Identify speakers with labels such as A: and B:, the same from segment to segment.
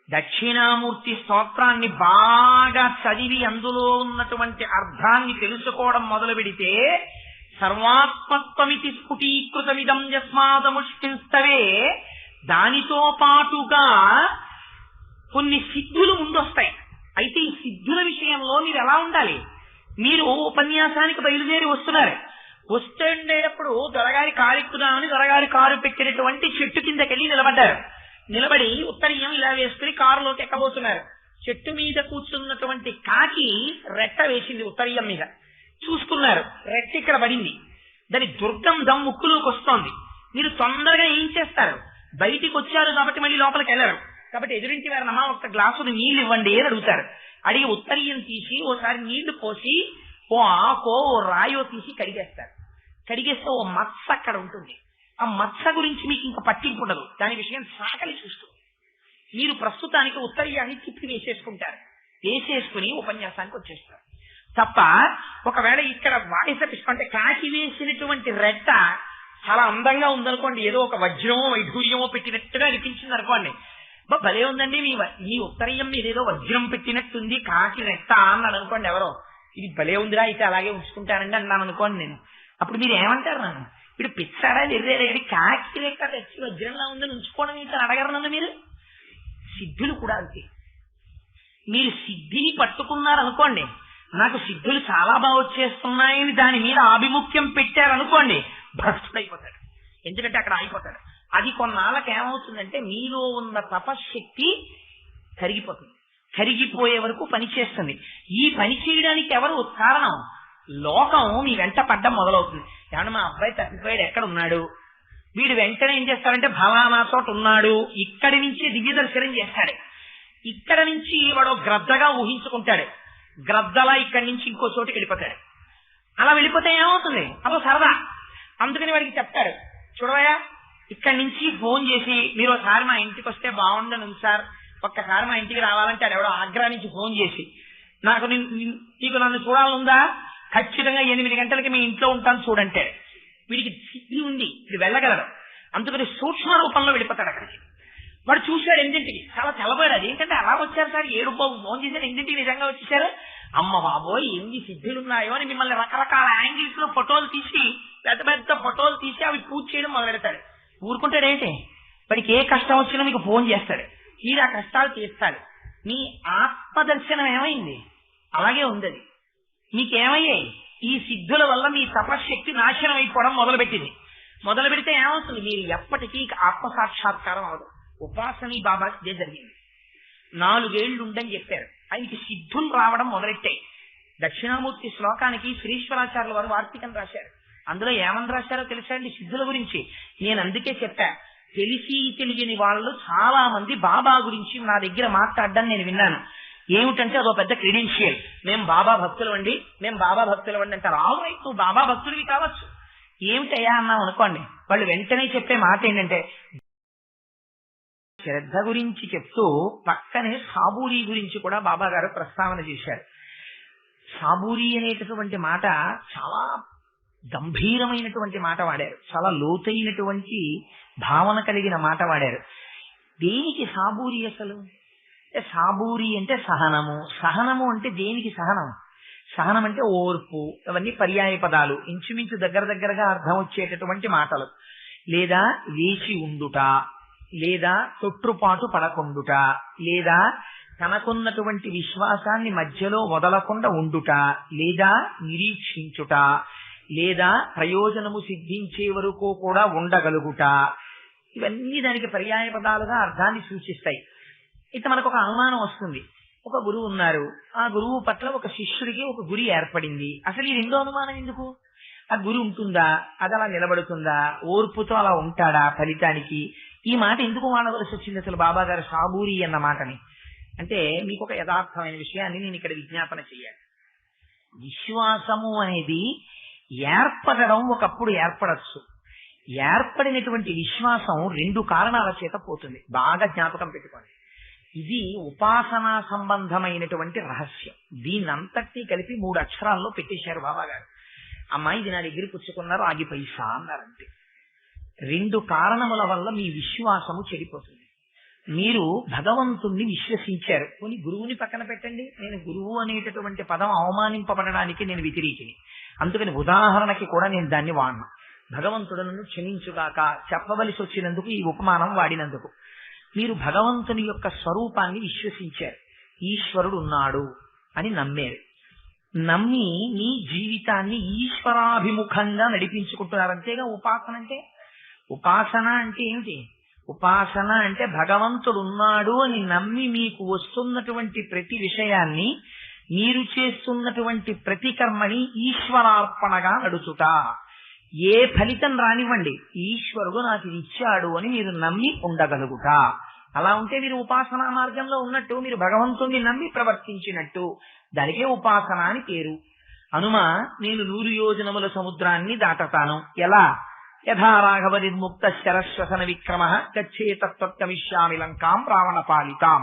A: దక్షిణామూర్తి స్తోత్రాన్ని బాగా చదివి అందులో ఉన్నటువంటి అర్థాన్ని తెలుసుకోవడం మొదలు పెడితే సర్వాత్మత్వమితి స్ఫుటీకృతమిదం యస్మాదముష్టింస్తవే దానితో పాటుగా కొన్ని సిద్ధులు ముందొస్తాయి. అయితే ఈ సిద్ధుల విషయంలో మీరు ఎలా ఉండాలి? మీరు ఉపన్యాసానికి బయలుదేరి వస్తున్నారు. వస్తుండేటప్పుడు దొరగారి కారు ఎక్కుదామని దొరగారి కారు పెట్టినటువంటి చెట్టు కిందకెళ్ళి నిలబడ్డారు. నిలబడి ఉత్తరీయం ఇలా వేసుకుని కారులోకి ఎక్కబోతున్నారు. చెట్టు మీద కూర్చున్నటువంటి కాకి రెట్ట వేసింది ఉత్తరీయం మీద. చూసుకున్నారు, రెట్ట ఇక్కడ పడింది. దాని దుర్గంధం ముక్కులోకి వస్తోంది. మీరు తొందరగా ఏం చేస్తారు? బయటికి వచ్చారు కాబట్టి మళ్ళీ లోపలికి వెళ్ళరు. కాబట్టి ఎదురింటి వారినమ్మా ఒక గ్లాసులు నీళ్లు ఇవ్వండి అని అడుగుతారు. అడిగి ఉత్తరీయం తీసి ఓసారి నీళ్లు పోసి ఓ ఆకో ఓ రాయో తీసి కడిగేస్తారు. కడిగేస్తే ఓ మత్స అక్కడ ఉంటుంది. ఆ మత్స గురించి మీకు ఇంకా పట్టింపు ఉండదు. దాని విషయం సాకలి చూస్తుంది. మీరు ప్రస్తుతానికి ఉత్తరీయాన్ని తిప్పి వేసేసుకుంటారు. వేసేసుకుని ఉపన్యాసానికి వచ్చేస్తారు తప్ప ఒకవేళ ఇక్కడ వాయిస్ అంటే కాకి వేసినటువంటి రెట్ట చాలా అందంగా ఉందనుకోండి, ఏదో ఒక వజ్రమో వైఢూర్యమో పెట్టినట్టుగా అనిపించింది అనుకోండి, భలే ఉందండి మీ ఉత్తరీయం మీద ఏదో వజ్రం పెట్టినట్టుంది కాకి రెట్ట అన్నాడు అనుకోండి ఎవరో, ఇది భలే ఉందిరా అయితే అలాగే ఉంచుకుంటానండి అన్నాను అనుకోండి నేను. అప్పుడు మీరు ఏమంటారు? నన్ను ఇప్పుడు పిచ్చాడా ఎర్రేది కాకి రెట్ట తెచ్చి వజ్రంలా ఉందని ఉంచుకోవడం ఏంటని అడగరు నన్ను మీరు. సిద్ధులు కూడా అంతే. మీరు సిద్ధిని పట్టుకున్నారనుకోండి, నాకు సిద్ధులు చాలా బాగా వచ్చేస్తున్నాయని దాని మీద ఆభిముఖ్యం పెట్టారనుకోండి, భ్రష్టుడైపోతాడు. ఎందుకంటే అక్కడ ఆగిపోతాడు. అది కొన్నాళ్ళకి ఏమవుతుందంటే మీలో ఉన్న తపశ్శక్తి కరిగిపోతుంది. కరిగిపోయే వరకు పని చేస్తుంది. ఈ పని చేయడానికి ఎవరు కారణం? లోకం మీ వెంట పడ్డం మొదలవుతుంది. ఏమన్నా మా అబ్బాయి తప్పిపోయాడు, ఎక్కడ ఉన్నాడు? వీడు వెంటనే ఏం చేస్తాడంటే ఫలానా చోట ఉన్నాడు, ఇక్కడి నుంచి దివ్య దర్శనం చేస్తాడు. ఇక్కడ నుంచి వాడు గ్రద్దగా ఊహించుకుంటాడు. గ్రద్దలా ఇక్కడి నుంచి ఇంకో చోటుకి వెళ్ళిపోతాడు. అలా వెళ్ళిపోతే ఏమవుతుంది? అదో సరదా. అందుకని వాడికి చెప్తారు, చూడవయ్యా ఇక్కడి నుంచి ఫోన్ చేసి మీరు ఒకసారి మా ఇంటికి వస్తే బాగుండను సార్, ఒక్కసారి మా ఇంటికి రావాలంటే ఎవడో ఆగ్రా నుంచి ఫోన్ చేసి నీకు నన్ను చూడాలనుందా, ఖచ్చితంగా 8 గంటలకి మీ ఇంట్లో ఉంటాను చూడంటే వీడికి సిద్ధి ఉంది, వీడు వెళ్ళగలరు. అందుకని సూక్ష్మ రూపంలో వెళ్ళిపోతాడు అక్కడికి. వాడు చూశాడు 8ంటికి, చాలా తెల్లబోయాడు. అదేంటంటే అలా వచ్చారు సార్, 7 ఫోన్ చేశారు 8ంటికి నిజంగా వచ్చేసారు. అమ్మ బాబోయ్ ఎన్ని సిద్ధులు ఉన్నాయో అని మిమ్మల్ని రకరకాల యాంగిల్స్ లో ఫోటోలు తీసి పెద్ద పెద్ద ఫోటోలు తీసి అవి పూజ చేయడం మొదలు పెడతాడు. ఊరుకుంటాడేంటి? వాడికి ఏ కష్టం వచ్చినా మీకు ఫోన్ చేస్తాడు, మీరు ఆ కష్టాలు తీస్తాడు. మీ ఆత్మదర్శనం ఏమైంది? అలాగే ఉంది. మీకేమయ్యాయి? ఈ సిద్ధుల వల్ల మీ తపశ్శక్తి నాశనం అయిపోవడం మొదలుపెట్టింది. మొదలు పెడితే ఏమవుతుంది? మీరు ఎప్పటికీ ఆత్మసాక్షాత్కారం అవదు. ఉపాసని బాబా ఇదే జరిగింది. 4 ఏళ్లు ఉండని చెప్పారు. ఆయనకి సిద్ధులు రావడం మొదలెట్టాయి. దక్షిణామూర్తి శ్లోకానికి శ్రీశ్వరాచార్యుల వారు వార్తికం రాశారు. అందులో ఏమని రాశారో తెలుసా అండి? సిద్ధుల గురించి. నేను అందుకే చెప్పా, తెలిసి తెలియని వాళ్ళు చాలా మంది బాబా గురించి నా దగ్గర మాట్లాడడం నేను విన్నాను. ఏమిటంటే అదో పెద్ద క్రెడెన్షియల్, మేము బాబా భక్తులు అండి, మేము బాబా భక్తులు అండి అంటారు. ఆల్ రైట్, నువ్వు బాబా భక్తుడివి కావచ్చు. ఏమిటయ్యా అన్నాం అనుకోండి, వాళ్ళు వెంటనే చెప్పే మాట ఏంటంటే శ్రద్ధ గురించి చెప్తూ పక్కనే సాబూరి గురించి కూడా బాబా గారు ప్రస్తావన చేశారు. సాబూరి అనేటటువంటి మాట చాలా గంభీరమైనటువంటి మాట వాడారు, చాలా లోతైనటువంటి భావన కలిగిన మాట వాడారు. దేనికి సాబూరి అసలు? సాబూరి అంటే సహనము. సహనము అంటే దేనికి సహనం? సహనం అంటే ఓర్పు. అవన్నీ పర్యాయ పదాలు, ఇంచుమించు దగ్గరగా అర్థం వచ్చేటటువంటి మాటలు. లేదా వేచి ఉండుట, లేదా తొట్టుపాటు పడకుండుట, లేదా తనకున్నటువంటి విశ్వాసాన్ని మధ్యలో వదలకుండా ఉండుట, లేదా నిరీక్షించుట, లేదా ప్రయోజనము సిద్ధించే వరకు కూడా ఉండగలుగుట. ఇవన్నీ దానికి పర్యాయ పదాలుగా అర్థాన్ని సూచిస్తాయి. అయితే మనకు ఒక అనుమానం వస్తుంది. ఒక గురువు ఉన్నారు, ఆ గురువు పట్ల ఒక శిష్యుడికి ఒక గురి ఏర్పడింది. అసలు ఈ రెండో అనుమానం ఎందుకు? ఆ గురి ఉంటుందా, అది అలా నిలబడుతుందా, ఓర్పుతో అలా ఉంటాడా ఫలితానికి? ఈ మాట ఎందుకు వాడవలసి వచ్చింది అసలు బాబా గారు సాబూరి అన్న మాటని? అంటే మీకు ఒక యథార్థమైన విషయాన్ని నేను ఇక్కడ విజ్ఞాపన చెయ్యాలి. విశ్వాసము అనేది ఏర్పడడం ఒకప్పుడు ఏర్పడచ్చు. ఏర్పడినటువంటి విశ్వాసం 2 కారణాల చేత పోతుంది. బాగా జ్ఞాపకం పెట్టుకోండి. ఇది ఉపాసనా సంబంధమైనటువంటి రహస్యం. దీన్నంతటినీ కలిపి 3 అక్షరాల్లో పెట్టేశారు బాబా గారు. అమ్మాయి ఇది నా దగ్గర పుచ్చుకున్నారు, ఆగిపోయిసా అన్నారంటే. 2 కారణముల వల్ల మీ విశ్వాసము చెడిపోతుంది. మీరు భగవంతుణ్ణి విశ్వసించారు. కొన్ని గురువుని పక్కన పెట్టండి, నేను గురువు అనేటటువంటి పదం అవమానింపబడడానికి నేను వ్యతిరేకిని, అందుకని ఉదాహరణకి కూడా నేను దాన్ని వాడను. భగవంతుడను క్షమించుగాక చెప్పవలసి వచ్చినందుకు ఈ ఉపమానం వాడినందుకు. మీరు భగవంతుని యొక్క స్వరూపాన్ని విశ్వసించారు, ఈశ్వరుడు ఉన్నాడు అని నమ్మారు. నమ్మి మీ జీవితాన్ని ఈశ్వరాభిముఖంగా నడిపించుకుంటున్నారు. అంతేగా ఉపాసన అంటే. ఉపాసన అంటే ఏమిటి? ఉపాసన అంటే భగవంతుడు ఉన్నాడు అని నమ్మి మీకు వస్తున్నటువంటి ప్రతి విషయాన్ని, మీరు చేస్తున్నటువంటి ప్రతి కర్మని ఈశ్వరార్పణగా నడుచుట. ఏ ఫలితం రానివ్వండి, ఈశ్వరుడు నాకు ఇది ఇచ్చాడు అని మీరు నమ్మి ఉండగలుగుట. అలా ఉంటే మీరు ఉపాసనా మార్గంలో ఉన్నట్టు, మీరు భగవంతుణ్ణి నమ్మి ప్రవర్తించినట్టు. దానికే ఉపాసన అని పేరు. హనుమ, నేను 100 యోజనముల సముద్రాన్ని దాటతాను. ఎలా? యథా రాఘవ నిర్ముక్త శరశ్వసన విక్రమ గచ్చేతత్వమిష్యామి లంకాం రావణ పాలితాం.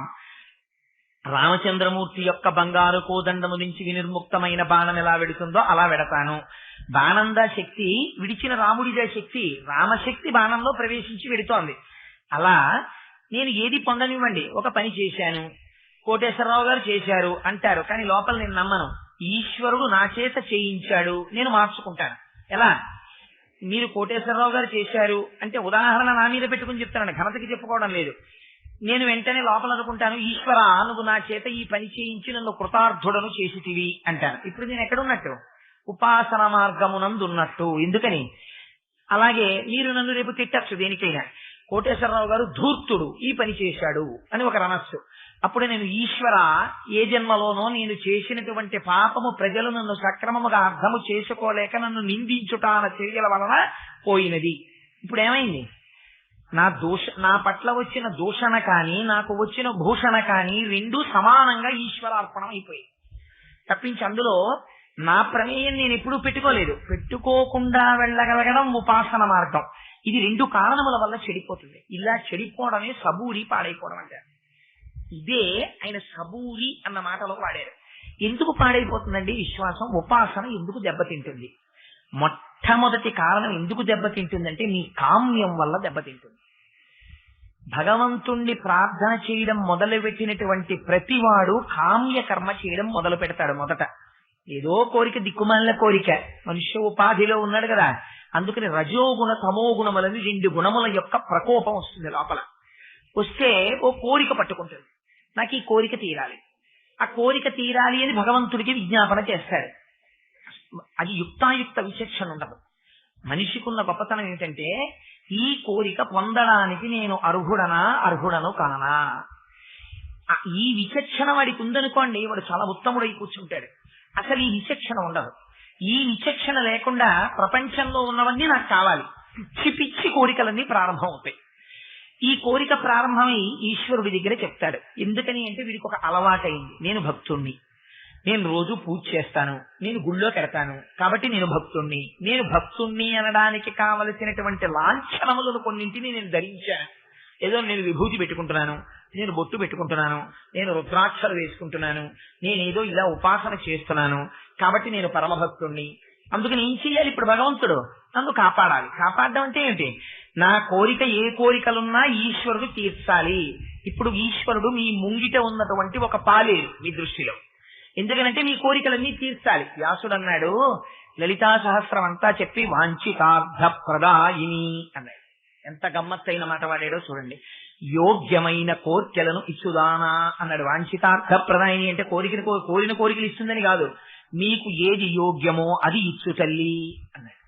A: రామచంద్రమూర్తి యొక్క బంగారు కోదండము నుంచి వినిర్ముక్తమైన బాణం ఎలా వెడుతుందో అలా వెడతాను. బాణందా శక్తి, విడిచిన రాముడిదా శక్తి. రామశక్తి బాణంలో ప్రవేశించి వెడుతోంది. అలా నేను ఏది పొందనివ్వండి, ఒక పని చేశాను, కోటేశ్వరరావు గారు చేశారు అంటారు, కానీ లోపల నేను నమ్మను. ఈశ్వరుడు నా చేత చేయించాడు, నేను మార్చుకుంటాను. ఎలా? మీరు కోటేశ్వరరావు గారు చేశారు అంటే ఉదాహరణ నా మీద పెట్టుకుని చెప్తాను, ఘనతకి చెప్పుకోవడం లేదు. నేను వెంటనే లోపల అనుకుంటాను, ఈశ్వర నువ్వు నా చేత ఈ పని చేయించి నన్ను కృతార్థుడను చేసితివి అంటాను. ఇప్పుడు నేను ఎక్కడున్నట్టు? ఉపాసన మార్గమునందు ఉన్నట్టు. ఎందుకని? అలాగే మీరు నన్ను రేపు తిట్టచ్చు దేనికైనా, కోటేశ్వరరావు గారు ధూర్తుడు, ఈ పని చేశాడు అని ఒక రనస్సు. అప్పుడు నేను ఈశ్వర, ఏ జన్మలోనో నేను చేసినటువంటి పాపము ప్రజలు నన్ను సక్రమముగా అర్థము చేసుకోలేక నన్ను నిందించుట అన్న చర్యల వలన పోయినది. ఇప్పుడు ఏమైంది? నా పట్ల వచ్చిన దూషణ కానీ నాకు వచ్చిన భూషణ కానీ రెండూ సమానంగా ఈశ్వరార్పణం అయిపోయాయి. తప్పించి అందులో నా ప్రమేయం నేను ఎప్పుడూ పెట్టుకోలేదు. పెట్టుకోకుండా వెళ్ళగలగడం ఉపాసన మార్గం. ఇది 2 కారణముల వల్ల చెడిపోతుంది. ఇలా చెడిపోవడమే సబూరి పాడైపోవడం అంటారు. ఇదే ఆయన సబూరి అన్న మాటలో వాడారు. ఎందుకు పాడైపోతుందండి విశ్వాసం? ఉపాసన ఎందుకు దెబ్బతింటుంది? మొట్టమొదటి కారణం ఎందుకు దెబ్బతింటుందంటే మీ కామ్యం వల్ల దెబ్బతింటుంది. భగవంతుణ్ణి ప్రార్థన చేయడం మొదలుపెట్టినటువంటి ప్రతివాడు కామ్య కర్మ చేయడం మొదలు పెడతాడు. మొదట ఏదో కోరిక, దిక్కుమాలిన కోరిక, మనుష్య ఉపాధిలో ఉన్నాడు కదా, అందుకని రజోగుణ తమోగుణములని 2 గుణముల యొక్క ప్రకోపం వస్తుంది లోపల. వస్తే ఓ కోరిక పట్టుకుంటుంది, నాకు ఈ కోరిక తీరాలి, ఆ కోరిక తీరాలి అని భగవంతుడికి విజ్ఞాపన చేస్తాడు. అది యుక్తాయుక్త విచక్షణ ఉండదు. మనిషికున్న గొప్పతనం ఏంటంటే, ఈ కోరిక పొందడానికి నేను అర్హుడను కాననా, ఈ విచక్షణ వాడికి ఉందనుకోండి, వాడు చాలా ఉత్తముడై కూర్చుంటాడు. అసలు ఈ విచక్షణ ఉండదు. ఈ విచక్షణ లేకుండా ప్రపంచంలో ఉన్నవన్నీ నాకు కావాలి, పిచ్చి పిచ్చి కోరికలన్నీ ప్రారంభం అవుతాయి. ఈ కోరిక ప్రారంభమై ఈశ్వరుడి దగ్గర చెప్తాడు. ఎందుకని అంటే వీడికి ఒక అలవాటైంది, నేను భక్తుణ్ణి, నేను రోజు పూజ చేస్తాను, నేను గుళ్ళో కెడతాను, కాబట్టి నేను భక్తుణ్ణి అనడానికి కావలసినటువంటి లాంఛనములను కొన్నింటిని నేను ధరించాను. ఏదో నేను విభూతి పెట్టుకుంటున్నాను, నేను బొట్టు పెట్టుకుంటున్నాను, నేను రుద్రాక్షలు వేసుకుంటున్నాను, నేనేదో ఇలా ఉపాసన చేస్తున్నాను, కాబట్టి నేను పరమభక్తుణ్ణి. అందుకని ఏం చెయ్యాలి? ఇప్పుడు భగవంతుడు నన్ను కాపాడాలి. కాపాడడం అంటే ఏంటి? నా కోరిక, ఏ కోరికలున్నా ఈశ్వరుడు తీర్చాలి. ఇప్పుడు ఈశ్వరుడు మీ ముంగిట ఉన్నటువంటి ఒక పాలేరు మీ దృష్టిలో. ఎందుకనంటే మీ కోరికలన్నీ తీర్చాలి. వ్యాసుడు అన్నాడు, లలితా సహస్రం అంతా చెప్పి వాంఛితార్థ ప్రదాయిని అన్నాడు. ఎంత గమ్మత్తైన మాట వాడాడో చూడండి. యోగ్యమైన కోర్కెలను ఇచ్చుదానా అన్నాడు. వాంఛితార్థ ప్రదాయిని అంటే కోరిన కోరికలు ఇస్తుందని కాదు, మీకు ఏది యోగ్యమో అది ఇచ్చు తల్లి అన్నాడు.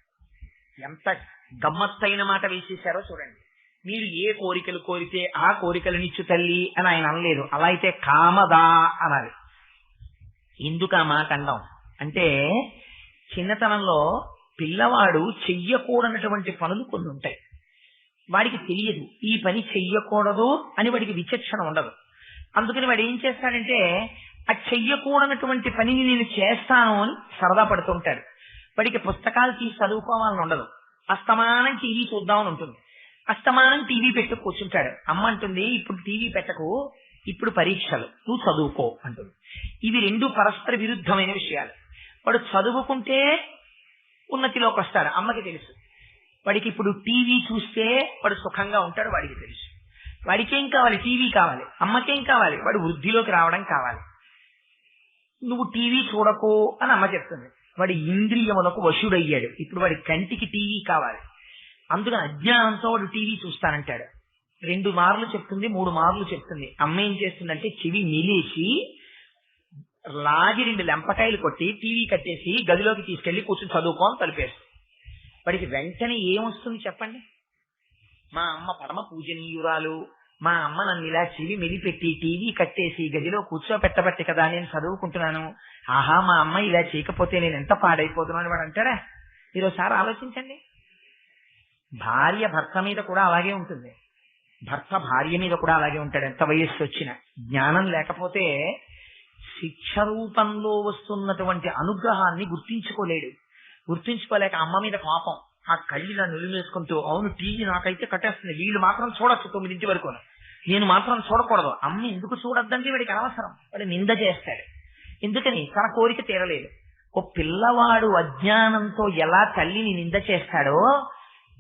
A: ఎంత గమ్మత్తైన మాట వేసేశారో చూడండి. మీరు ఏ కోరికలు కోరితే ఆ కోరికలనిచ్చు తల్లి అని ఆయన అనలేదు. అలా అయితే కామదా అనాలి. ఎందుకు ఆ మాట అండం అంటే, చిన్నతనంలో పిల్లవాడు చెయ్యకూడనటువంటి పనులు కొన్ని ఉంటాయి. వాడికి తెలియదు ఈ పని చెయ్యకూడదు అని, వాడికి విచక్షణ ఉండదు. అందుకని వాడు ఏం చేస్తాడంటే, ఆ చెయ్యకూడనటువంటి పనిని నేను చేస్తాను అని సరదా పడుతుంటాడు. వాడికి పుస్తకాలు తీసి చదువుకోవాలని ఉండదు, అస్తమానం టీవీ చూద్దామని ఉంటుంది. అస్తమానం టీవీ పెట్టు కూర్చుంటాడు. అమ్మ అంటుంది, ఇప్పుడు టీవీ పెట్టకు, ఇప్పుడు పరీక్షలు, నువ్వు చదువుకో అంటుంది. ఇవి 2 పరస్పర విరుద్ధమైన విషయాలు. వాడు చదువుకుంటే ఉన్నతిలోకి వస్తాడు, అమ్మకి తెలుసు. వాడికి ఇప్పుడు టీవీ చూస్తే వాడు సుఖంగా ఉంటాడు, వాడికి తెలుసు. వాడికేం కావాలి? టీవీ కావాలి. అమ్మకేం కావాలి? వాడు వృద్ధిలోకి రావడం కావాలి. నువ్వు టీవీ చూడకు అని అమ్మ చెప్తుంది. వాడి ఇంద్రియములకు వశుడయ్యాడు. ఇప్పుడు వాడి కంటికి టీవీ కావాలి. అందుకని అజ్ఞానంతో వాడు టీవీ చూస్తానంటాడు. 2 మార్లు చెప్తుంది, 3 మార్లు చెప్తుంది. అమ్మ ఏం చేస్తుందంటే చెవి నిలేసి లాగి 2 లెంపకాయలు కొట్టి టీవీ కట్టేసి గదిలోకి తీసుకెళ్లి కూర్చొని చదువుకోని తలిపేస్తుంది. వాడికి వెంటనే ఏమొస్తుంది చెప్పండి? మా అమ్మ పరమ పూజనీయురాలు, మా అమ్మ నన్ను ఇలా చెవి మెలిపెట్టి టీవీ కట్టేసి గదిలో కూర్చోపెట్టబట్టి కదా నేను చదువుకుంటున్నాను. ఆహా, మా అమ్మ ఇలా చేయకపోతే నేను ఎంత పాడైపోతున్నాను వాడు అంటాడా? మీరు ఒకసారి ఆలోచించండి. భార్య భర్త మీద కూడా అలాగే ఉంటుంది, భర్త భార్య మీద కూడా అలాగే ఉంటాడు. ఎంత వయస్సు వచ్చినా జ్ఞానం లేకపోతే శిక్ష రూపంలో వస్తున్నటువంటి అనుగ్రహాన్ని గుర్తించుకోలేడు. గుర్తించుకోలేక అమ్మ మీద కోపం, ఆ కళ్ళిలా నులిమేసుకుంటూ, అవును టీవీ నాకైతే కట్టేస్తుంది, వీళ్ళు మాత్రం చూడొచ్చు 9 వరకు, నేను మాత్రం చూడకూడదు. అమ్మ ఎందుకు చూడొద్దంటే వాడికి అనవసరం, వాడు నింద చేస్తాడు. ఎందుకని? తన కోరిక తీరలేదు. ఓ పిల్లవాడు అజ్ఞానంతో ఎలా తల్లిని నింద చేస్తాడో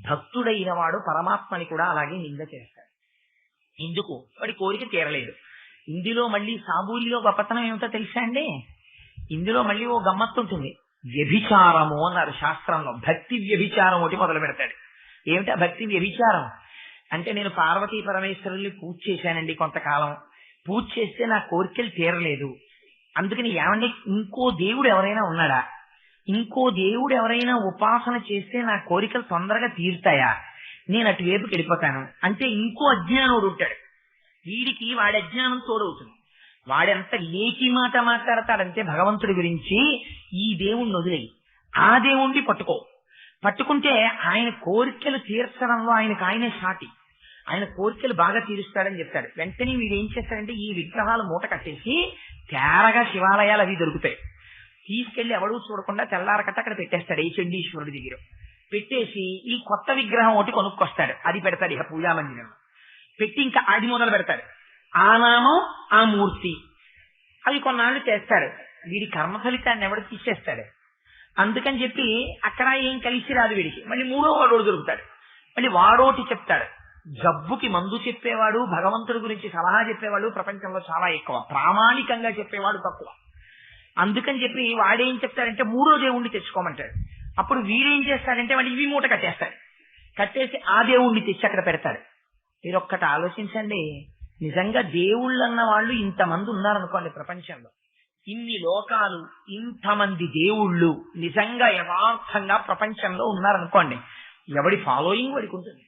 A: భక్తుడైన వాడు పరమాత్మని కూడా అలాగే నింద చేస్తాడు. ఎందుకు? వాడి కోరిక తీరలేదు. ఇందులో మళ్ళీ సాబూరిలో గొప్పతనం ఏమిటో తెలుసా అండి? ఇందులో మళ్ళీ ఓ గమ్మత్తు ఉంటుంది. వ్యభిచారము అన్నారు శాస్త్రంలో. భక్తి వ్యభిచారం ఒకటి మొదలు పెడతాడు. ఏమిటా భక్తి వ్యభిచారం అంటే? నేను పార్వతీ పరమేశ్వరుల్ని పూజ చేశానండి కొంతకాలం, పూజ చేస్తే నా కోరికలు తీరలేదు, అందుకని ఏమండి ఇంకో దేవుడు ఎవరైనా ఉన్నాడా? ఇంకో దేవుడు ఎవరైనా ఉపాసన చేస్తే నా కోరికలు తొందరగా తీరుతాయా? నేను అటువైపుకి వెళ్ళిపోతాను అంటే ఇంకో అజ్ఞానుడు ఉంటాడు. వీడికి వాడి అజ్ఞానం తోడవుతుంది. వాడెంత లేచి మాట మాట్లాడతాడంటే భగవంతుడి గురించి, ఈ దేవుణ్ణి వదిలేయి, ఆ దేవుణ్ణి పట్టుకుంటే ఆయన కోరికలు తీర్చడంలో ఆయనకు సాటి, ఆయన కోరికలు బాగా తీరుస్తాడని చెప్తాడు. వెంటనే వీడు ఏం చేస్తాడంటే ఈ విగ్రహాలు మూట కట్టేసి తేరగా శివాలయాలు అవి దొరుకుతాయి, తీసుకెళ్లి ఎవడూ చూడకుండా తెల్లారకట్ట అక్కడ పెట్టేస్తాడు. ఈ చండీశ్వరుడి దగ్గర పెట్టేసి ఈ కొత్త విగ్రహం ఒకటి కొనుక్కొస్తాడు, అది పెడతాడు ఇక పూజా మందిరంలో పెట్టి, ఇంకా అది మొదలు పెడతాడు. ఆ నామం, ఆ మూర్తి, అవి కొన్నాళ్ళు చేస్తాడు. వీడి కర్మ ఫలితాన్ని ఎవడు తీసేస్తాడు. అందుకని చెప్పి అక్కడ ఏం కలిసి రాదు వీడికి. మళ్ళీ 3వ వాడు దొరుకుతాడు, మళ్ళీ వాడోటి చెప్తాడు. జబ్బుకి మందు చెప్పేవాడు, భగవంతుడి గురించి సలహా చెప్పేవాడు ప్రపంచంలో చాలా ఎక్కువ, ప్రామాణికంగా చెప్పేవాడు తక్కువ. అందుకని చెప్పి వాడేం చెప్తాడంటే 3వ దేవుణ్ణి తెచ్చుకోమంటాడు. అప్పుడు వీడేం చేస్తాడంటే వాడు ఇవి మూట కట్టేస్తాడు, కట్టేసి ఆ దేవుణ్ణి తెచ్చి అక్కడ పెడతాడు. మీరొక్కటి ఆలోచించండి, నిజంగా దేవుళ్ళు అన్న వాళ్ళు ఇంతమంది ఉన్నారనుకోండి ప్రపంచంలో, ఇన్ని లోకాలు, ఇంతమంది దేవుళ్ళు నిజంగా యథార్థంగా ప్రపంచంలో ఉన్నారనుకోండి, ఎవడి ఫాలోయింగ్ వాడికి ఉంటుంది.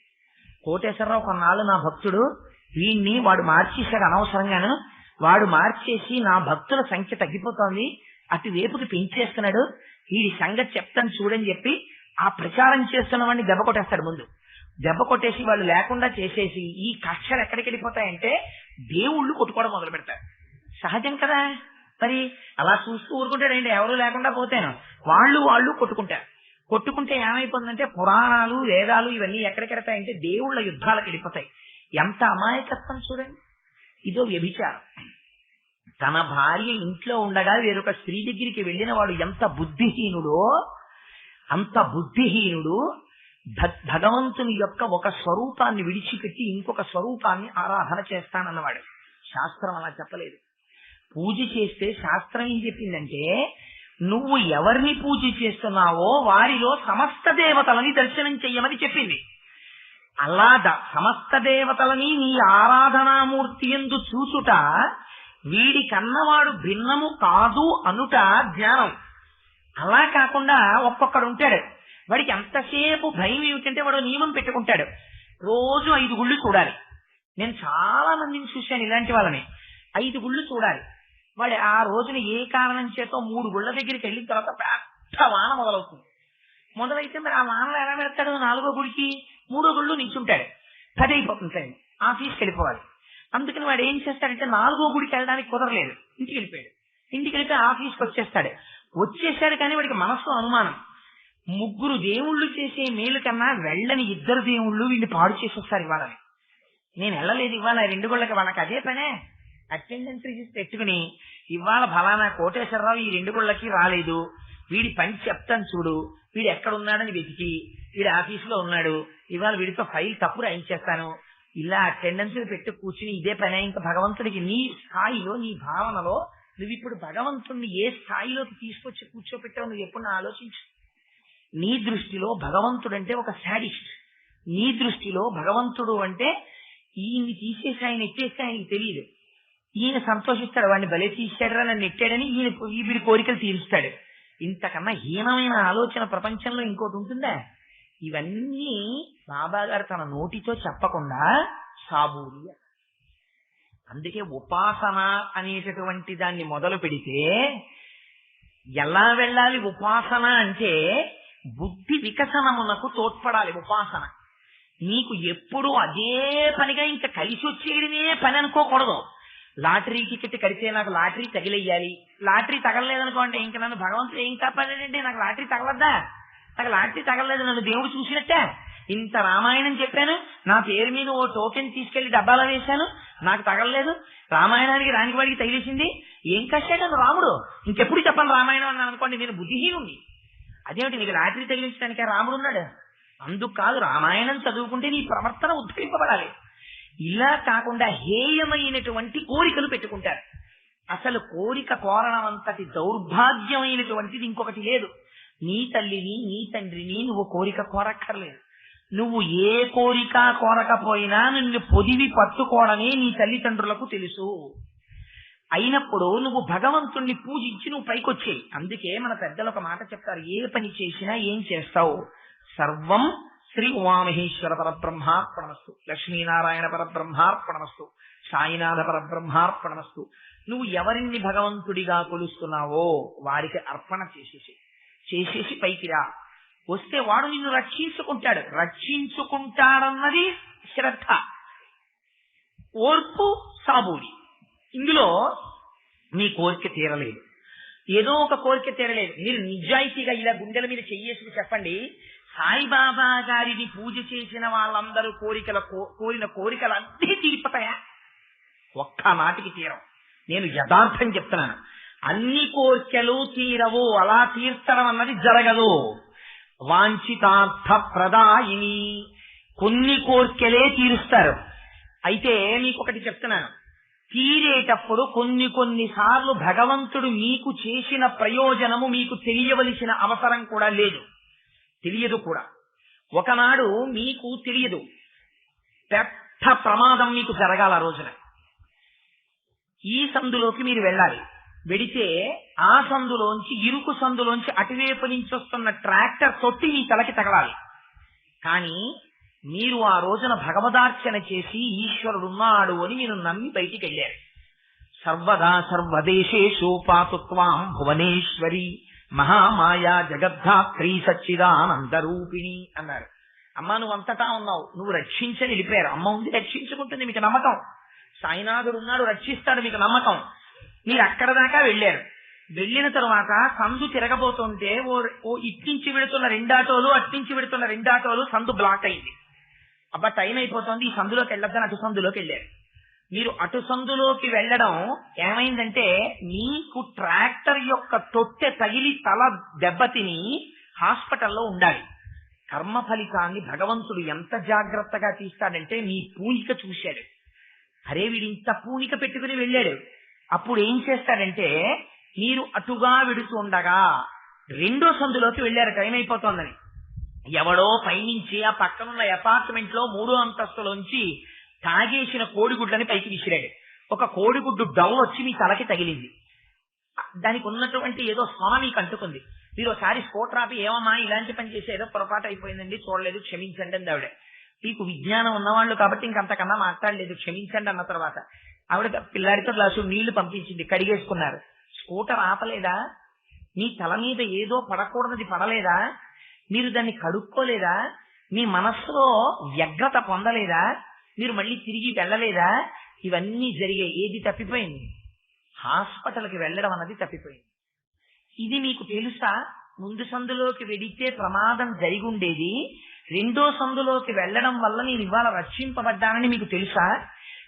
A: కోటేశ్వరరావు కొన్నాళ్ళు నా భక్తుడు, వీడిని వాడు మార్చేశాడు అనవసరంగాను, వాడు మార్చేసి నా భక్తుల సంఖ్య తగ్గిపోతోంది, అటువైపుకి పెంచేస్తున్నాడు, వీడి సంగతి చెప్తాను చూడని చెప్పి ఆ ప్రచారం చేస్తున్న వాడిని దెబ్బ కొట్టేస్తాడు. ముందు దెబ్బ కొట్టేసి వాళ్ళు లేకుండా చేసేసి ఈ కక్షలు ఎక్కడికి వెళ్ళిపోతాయంటే దేవుళ్ళు కొట్టుకోవడం మొదలు పెడతారు. సహజం కదా మరి. అలా చూస్తూ ఊరుకుంటాడండి, ఎవరు లేకుండా పోతేను వాళ్ళు కొట్టుకుంటారు. కొట్టుకుంటే ఏమైపోతుందంటే పురాణాలు, వేదాలు ఇవన్నీ ఎక్కడికెడతాయంటే దేవుళ్ళ యుద్ధాలకు వెళ్ళిపోతాయి. ఎంత అమాయకత్వం చూడండి. ఇదో వ్యభిచారం. తన భార్య ఇంట్లో ఉండగా వేరొక స్త్రీ దగ్గరికి వెళ్ళిన వాడు ఎంత బుద్ధిహీనుడో, అంత బుద్ధిహీనుడు భగవంతుని యొక్క ఒక స్వరూపాన్ని విడిచిపెట్టి ఇంకొక స్వరూపాన్ని ఆరాధన చేస్తానన్నవాడు. శాస్త్రం అలా చెప్పలేదు. పూజ చేస్తే శాస్త్రం ఏం చెప్పిందంటే, నువ్వు ఎవరిని పూజ చేస్తున్నావో వారిలో సమస్త దేవతలని దర్శనం చెయ్యమని చెప్పింది. అలా సమస్త దేవతలని నీ ఆరాధనామూర్తి యందు చూచుట, వీడి కన్నవాడు భిన్నము కాదు అనుట జ్ఞానం. అలా కాకుండా ఒక్కొక్కడు ఉంటాడు, వాడికి ఎంతసేపు భయం ఏమిటంటే వాడు నియమం పెట్టుకుంటాడు, రోజు 5 గుళ్ళు చూడాలి. నేను చాలా మందిని చూశాను ఇలాంటి వాళ్ళని. 5 గుళ్ళు చూడాలి. వాడు ఆ రోజున ఏ కారణం చేతో 3 గుళ్ళ దగ్గరికి వెళ్ళిన తర్వాత పెద్ద వాన మొదలవుతుంది. మొదలైతే మరి ఆ వానలో ఎలా పెడతాడు? 4వ గుడికి 3వ గుళ్ళు నిల్చుంటాడు. 10 అయిపోతుంది, ఆఫీస్కి వెళ్ళిపోవాలి. అందుకని వాడు ఏం చేస్తాడంటే 4వ గుడికి వెళ్ళడానికి కుదరలేదు, ఇంటికి వెళ్ళిపోయాడు. ఇంటికి వెళ్ళిపోయి ఆఫీస్కి వచ్చేసాడు కానీ వాడికి మనస్సు అనుమానం, 3 దేవుళ్ళు చేసే మేలు కన్నా వెళ్ళని 2 దేవుళ్ళు వీడిని పాడు చేసేస్తారు ఇవ్వాలని. నేను వెళ్ళలేదు ఇవాళ 2 గుళ్ళకి, వాళ్ళకి అదే పనే. అటెండెన్స్ రిజిస్టర్ పెట్టుకుని ఇవాళ ఫలానా కోటేశ్వరరావు ఈ 2 గుళ్ళకి రాలేదు, వీడి పని చెప్తాను చూడు, వీడు ఎక్కడున్నాడని వెతికి వీడి ఆఫీసులో ఉన్నాడు, ఇవాళ వీడితో ఫైల్ తప్పు రాయించేస్తాను, ఇలా టెండెన్సీలు పెట్టి కూర్చుని ఇదే పని. ఇంకా భగవంతుడికి నీ స్థాయిలో, నీ భావనలో నువ్వు ఇప్పుడు భగవంతుడిని ఏ స్థాయిలోకి తీసుకొచ్చి కూర్చోపెట్టావు నువ్వు ఎప్పుడు ఆలోచించు. నీ దృష్టిలో భగవంతుడు అంటే ఒక శాడిస్ట్. నీ దృష్టిలో భగవంతుడు అంటే ఈయన్ని తీసేసి ఆయన ఎట్టేస్తే ఆయనకి తెలియదు. ఈయన సంతోషిస్తాడు, వాడిని బలే తీసాడరా నన్ను ఎట్టాడని వీడి కోరికలు తీరుస్తాడు. ఇంతకన్నా హీనమైన ఆలోచన ప్రపంచంలో ఇంకోటి ఉంటుందా? ఇవన్నీ బాబా గారు తన నోటితో చెప్పకుండా సాబూరి. అందుకే ఉపాసన అనేటటువంటి దాన్ని మొదలు పెడితే ఎలా వెళ్ళాలి ఉపాసన అంటే బుద్ధి వికసనమునకు తోడ్పడాలి ఉపాసన. నీకు ఎప్పుడు అదే పనిగా ఇంకా కలిసి వచ్చేయడమే పని అనుకోకూడదు. లాటరీ టికెట్ కడితే నాకు లాటరీ తగిలేయాలి, లాటరీ తగలలేదనుకోండి ఇంకా నన్ను భగవంతుడు ఏం కాపాడాడంటే నాకు లాటరీ తగలద్దా, నాకు లాటరీ తగలలేదు నన్ను దేవుడు చూసినట్టే. ఇంత రామాయణం చెప్పాను, నా పేరు మీద ఓ టోకెన్ తీసుకెళ్లి డబ్బాలో వేశాను, నాకు తగలలేదు. రామాయణానికి రానికి వాడికి తగిలేసింది, ఏం కష్టాడు రాముడు, ఇంకెప్పుడు చెప్పాను రామాయణం అన్నాను అనుకోండి నేను బుద్ధిహీనుంది. అదేమిటి నీకు లాటరీ తగిలించడానికే రాముడు ఉన్నాడు? అందుకు కాదు, రామాయణం చదువుకుంటే నీ ప్రవర్తన ఉద్ధరింపబడాలి. ఇలా కాకుండా హేయమైనటువంటి కోరికలు పెట్టుకుంటారు. అసలు కోరిక కోరడం అంతటి దౌర్భాగ్యమైనటువంటిది ఇంకొకటి లేదు. నీ తల్లిని నీ తండ్రిని నువ్వు కోరిక కోరక్కర్లేదు. నువ్వు ఏ కోరిక కోరకపోయినా నిన్ను పొదివి పట్టుకోవడమే నీ తల్లిదండ్రులకు తెలుసు. అయినప్పుడు నువ్వు భగవంతుణ్ణి పూజించి నువ్వు పైకొచ్చేయి. అందుకే మన పెద్దలు ఒక మాట చెప్తారు, ఏ పని చేసినా ఏం చేస్తావు, సర్వం శ్రీ ఉమామహేశ్వర పరబ్రహ్మార్పణమస్తు, లక్ష్మీనారాయణ పరబ్రహ్మార్పణమస్తు, సాయినాథ పరబ్రహ్మార్పణమస్తు. నువ్వు ఎవరిని భగవంతుడిగా కొలుస్తున్నావో వారికి అర్పణ చేసేసి పైకి రా. వస్తే వాడు నిన్ను రక్షించుకుంటాడు. రక్షించుకుంటాడన్నది శ్రద్ధ, ఓర్పు, సాబూడి. ఇందులో మీ కోరిక తీరలేదు, ఏదో ఒక కోరిక తీరలేదు. మీరు నిజాయితీగా ఇలా గుండెల మీద చెయ్యేసుకు చెప్పండి, సాయిబాబా గారిని పూజ చేసిన వాళ్ళందరూ కోరిన కోరికలు అన్నీ తీరిపోతాయా? ఒక్క నాటికి తీరవు. నేను యథార్థం చెప్తున్నాను. అన్ని కోరికలు తీరవు, అలా తీర్చడం అన్నది జరగదు. వాంఛితార్థ ప్రదాయిని, కొన్ని కోరికలే తీరుస్తారు. అయితే మీకు ఒకటి చెప్తున్నాను, తీరేటప్పుడు కొన్ని సార్లు భగవంతుడు మీకు చేసిన ప్రయోజనము మీకు తెలియవలసిన అవసరం కూడా లేదు, తెలియదు కూడా. ఒకనాడు మీకు తెలియదు, పెద్ద ప్రమాదం మీకు జరగాల రోజున. ఈ సందులోకి మీరు వెళ్ళాలి. వెడితే ఆ సందులోంచి, ఇరుకు సందులోంచి అటువైపు నుంచి వస్తున్న ట్రాక్టర్ తొట్టి మీ తలకి తగలాలి. కానీ మీరు ఆ రోజున భగవదార్చన చేసి ఈశ్వరుడున్నాడు అని మీరు నమ్మి బయటికి వెళ్ళారు. సర్వదా సర్వదేశేషు పాతుత్వాం భువనేశ్వరి మహామాయా జగద్ధాత్రీ సచ్చిదానందరూపిణి అన్నారు. అమ్మ నువ్వు అంతటా ఉన్నావు, నువ్వు రక్షించని వెళ్ళిపోయారు. అమ్మ ఉంది, రక్షించుకుంటుంది, మీకు నమ్మకం. సాయినాథుడు ఉన్నాడు, రక్షిస్తాడు, మీకు నమ్మకం. మీరు అక్కడ దాకా వెళ్ళారు. వెళ్ళిన తరువాత సందు తిరగబోతుంటే ఓ ఇట్నుంచి వెడుతున్న రెండాటోలు, అట్నుంచి వెడుతున్న రెండాటోలు, సందు బ్లాక్ అయింది. అబ్బా టైం అయిపోతుంది, ఈ సందులోకి వెళ్ళొద్దని అటు సందులోకి వెళ్ళారు. మీరు అటు సందులోకి వెళ్ళడం ఏమైందంటే మీకు ట్రాక్టర్ యొక్క తొట్టె తగిలి తల దెబ్బతిని హాస్పిటల్లో ఉండాలి. కర్మ ఫలితాన్ని భగవంతుడు ఎంత జాగ్రత్తగా తీస్తాడంటే మీ పూనిక చూశాడు. అరే వీడింత పూనిక పెట్టుకుని వెళ్ళాడు. అప్పుడు ఏం చేస్తాడంటే మీరు అటుగా విడుతుండగా రెండో సందులోకి వెళ్ళారు, టైం అయిపోతోందని. ఎవడో పైనుంచి ఆ పక్కనున్న అపార్ట్మెంట్ లో 3వ అంతస్తులోంచి తాగేసిన కోడిగుడ్లని పైకి విసిరాడు. ఒక కోడిగుడ్డు డవ్ వచ్చి మీ తలకి తగిలింది. దానికి ఉన్నటువంటి ఏదో స్మరణ మీకు అంటుకుంది. మీరు ఒకసారి స్కూటర్ ఆపి ఏమమ్మా ఇలాంటి పని చేసి ఏదో పొరపాటు అయిపోయిందండి, చూడలేదు, క్షమించండి అంది ఆవిడ. మీకు విజ్ఞానం ఉన్నవాళ్ళు కాబట్టి ఇంకంతకన్నా మాట్లాడలేదు, క్షమించండి అన్న తర్వాత ఆవిడ పిల్లాడితో గ్లాసు నీళ్లు పంపించింది, కడిగేసుకున్నారు. స్కూటర్ ఆపలేదా? మీ తల మీద ఏదో పడకూడనది పడలేదా? మీరు దాన్ని కడుక్కోలేదా? మీ మనస్సులో వ్యగ్రత పొందలేదా? మీరు మళ్ళీ తిరిగి వెళ్ళలేదా? ఇవన్నీ జరిగాయి. ఏది తప్పిపోయింది? హాస్పిటల్కి వెళ్ళడం అన్నది తప్పిపోయింది. ఇది మీకు తెలుసా? ముందు సందులోకి వెడితే ప్రమాదం జరిగి ఉండేది, రెండో సందులోకి వెళ్ళడం వల్ల నేను ఇవాళ రక్షింపబడ్డానని మీకు తెలుసా?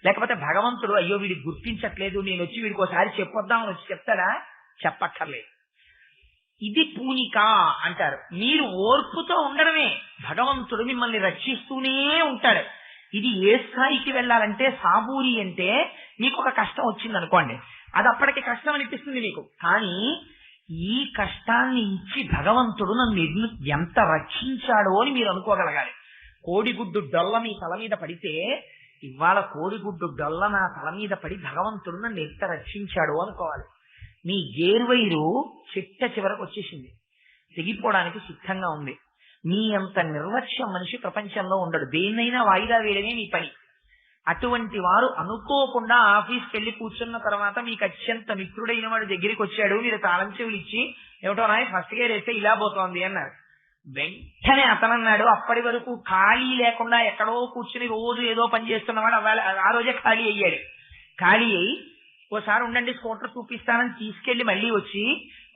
A: లేకపోతే భగవంతుడు అయ్యో వీడికి గుర్తించట్లేదు, నేను వచ్చి వీడికి ఒకసారి చెప్పొద్దామని వచ్చి చెప్తాడా? చెప్పక్కర్లేదు. ఇది పూనిక అంటారు. మీరు ఓర్పుతో ఉండడమే, భగవంతుడు మిమ్మల్ని రక్షిస్తూనే ఉంటాడు. ఇది ఏ స్థాయికి వెళ్ళాలంటే సాబూరి అంటే మీకు ఒక కష్టం వచ్చింది అనుకోండి, అది అప్పటికి కష్టం అనిపిస్తుంది మీకు, కానీ ఈ కష్టాన్ని ఇచ్చి భగవంతుడు నన్ను ఎంత రక్షించాడో అని మీరు అనుకోగలగాలి. కోడిగుడ్డు డొల్ల మీ తల మీద పడితే ఇవాళ కోడిగుడ్డు డొల్ల నా తల మీద పడి భగవంతుడు నన్ను ఎంత రక్షించాడో అనుకోవాలి. మీ గేర్వైరు చివరకు వచ్చేసింది, తెగిపోవడానికి సిద్ధంగా ఉంది. మీ అంత నిర్లక్ష్యం మనిషి ప్రపంచంలో ఉండడు, దేన్నైనా వాయిదా వేయడమే మీ పని. అటువంటి వారు అనుకోకుండా ఆఫీస్కి వెళ్ళి కూర్చున్న తర్వాత మీకు అత్యంత మిత్రుడైన వాడి దగ్గరికి వచ్చాడు, మీరు తాళం చెవులు ఇచ్చి ఏమిటో నాయ ఫస్ట్ గేర్ వేస్తే ఇలా పోతోంది అన్నారు. వెంటనే అతనన్నాడు, అప్పటి వరకు ఖాళీ లేకుండా ఎక్కడో కూర్చుని రోజు ఏదో పని చేస్తున్నవాడు ఆ రోజే ఖాళీ అయ్యాడు. ఖాళీ అయ్యి ఓసారి ఉండండి స్కూటర్ చూపిస్తానని తీసుకెళ్లి మళ్ళీ వచ్చి